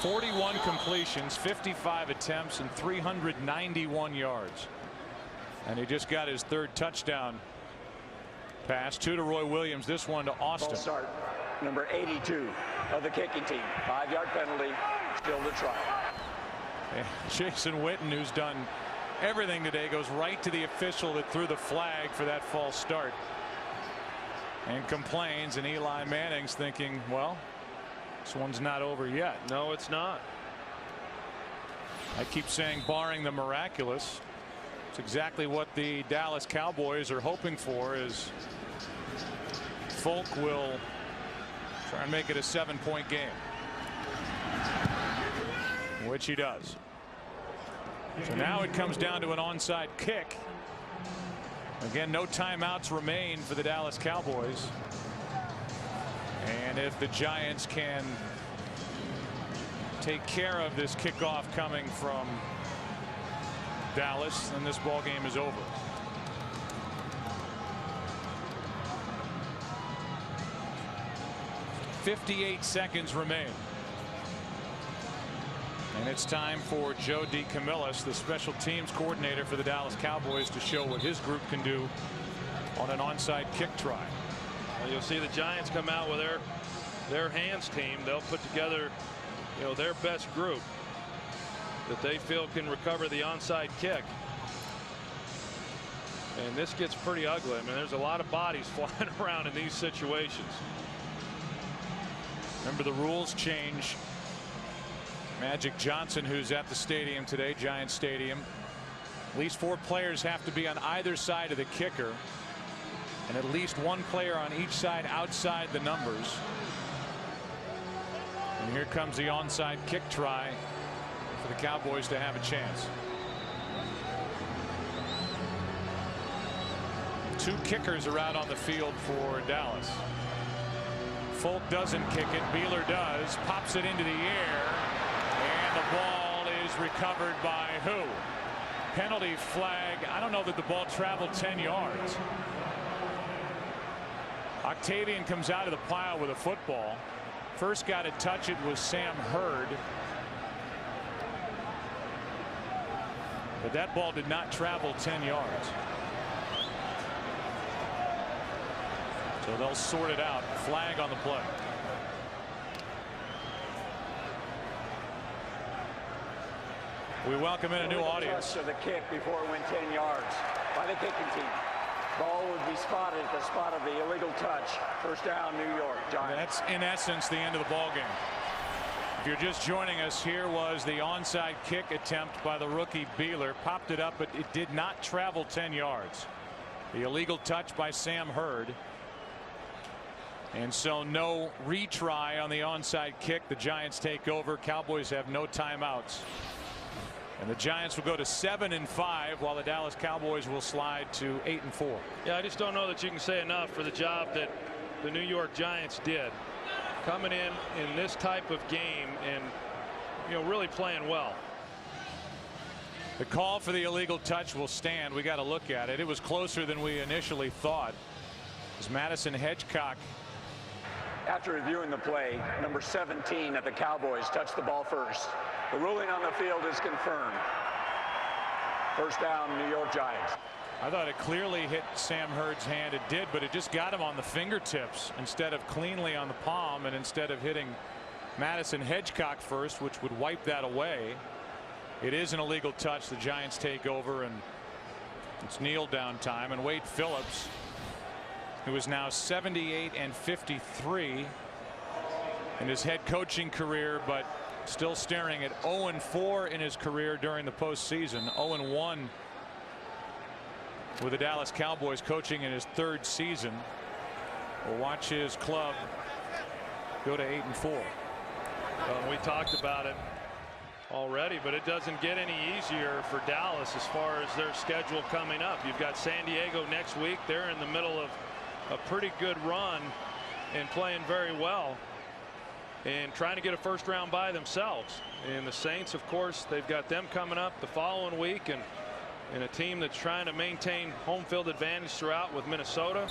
41 completions, 55 attempts, and 391 yards. And he just got his 3rd touchdown pass. 2 to Roy Williams, this one to Austin. Ball start, number 82 of the kicking team. 5-yard penalty, still to try. And Jason Witten, who's done everything today, goes right to the official that threw the flag for that false start and complains, and Eli Manning's thinking, well, this one's not over yet. No, it's not. I keep saying barring the miraculous. It's exactly what the Dallas Cowboys are hoping for, is Folk will try and make it a 7-point game, which he does. So now it comes down to an onside kick. Again, no timeouts remain for the Dallas Cowboys. And if the Giants can take care of this kickoff coming from Dallas, then this ball game is over. .58 seconds remain. And it's time for Joe DeCamillis, the special teams coordinator for the Dallas Cowboys, to show what his group can do on an onside kick try. Well, you'll see the Giants come out with their hands team. They'll put together, their best group that they feel can recover the onside kick. And this gets pretty ugly. I mean, there's a lot of bodies flying around in these situations. Remember, the rules change. Magic Johnson, who's at the stadium today, Giants Stadium, at least 4 players have to be on either side of the kicker, and at least 1 player on each side outside the numbers. And here comes the onside kick try for the Cowboys to have a chance. 2 kickers are out on the field for Dallas. Folk doesn't kick it. Beeler does. Pops it into the air. And the ball is recovered by who? Penalty flag. I don't know that the ball traveled 10 yards. Octavian comes out of the pile with a football. First guy to touch it was Sam Hurd. But that ball did not travel 10 yards. So they'll sort it out. Flag on the play. We welcome in a new audience. Touch of the kick before it went 10 yards by the kicking team. Ball would be spotted at the spot of the illegal touch. First down, New York Giants. That's in essence the end of the ball game. If you're just joining us, here was the onside kick attempt by the rookie Beeler. Popped it up, but it did not travel 10 yards. The illegal touch by Sam Hurd. And so no retry on the onside kick. The Giants take over. Cowboys have no timeouts. And the Giants will go to 7-5, while the Dallas Cowboys will slide to 8-4. Yeah, I just don't know that you can say enough for the job that the New York Giants did, coming in this type of game and really playing well. The call for the illegal touch will stand. We got to look at it. It was closer than we initially thought, as Madison Hedgecock. After reviewing the play, number 17 at the Cowboys touched the ball first. The ruling on the field is confirmed. First down, New York Giants. I thought it clearly hit Sam Hurd's hand. It did, but it just got him on the fingertips instead of cleanly on the palm, and instead of hitting Madison Hedgecock first, which would wipe that away. It is an illegal touch. The Giants take over, and it's kneel down time. And Wade Phillips, who is now 78 and 53 in his head coaching career, but still staring at 0-4 in his career during the postseason. 0-1 with the Dallas Cowboys, coaching in his third season. We'll watch his club go to 8-4. Well, we talked about it already, but it doesn't get any easier for Dallas as far as their schedule coming up. You've got San Diego next week. They're in the middle of a pretty good run and playing very well and trying to get a first round bye themselves. And the Saints, of course, they've got them coming up the following week, and a team that's trying to maintain home field advantage throughout with Minnesota.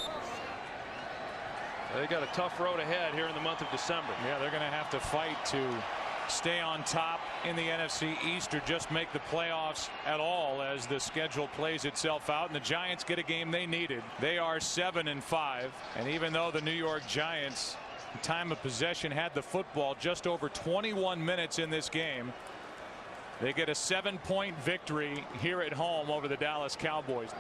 They got a tough road ahead here in the month of December. Yeah, they're going to have to fight to stay on top in the NFC East or just make the playoffs at all as the schedule plays itself out. And the Giants get a game they needed. They are 7-5, and even though the New York Giants time of possession had the football just over 21 minutes in this game, they get a 7-point victory here at home over the Dallas Cowboys.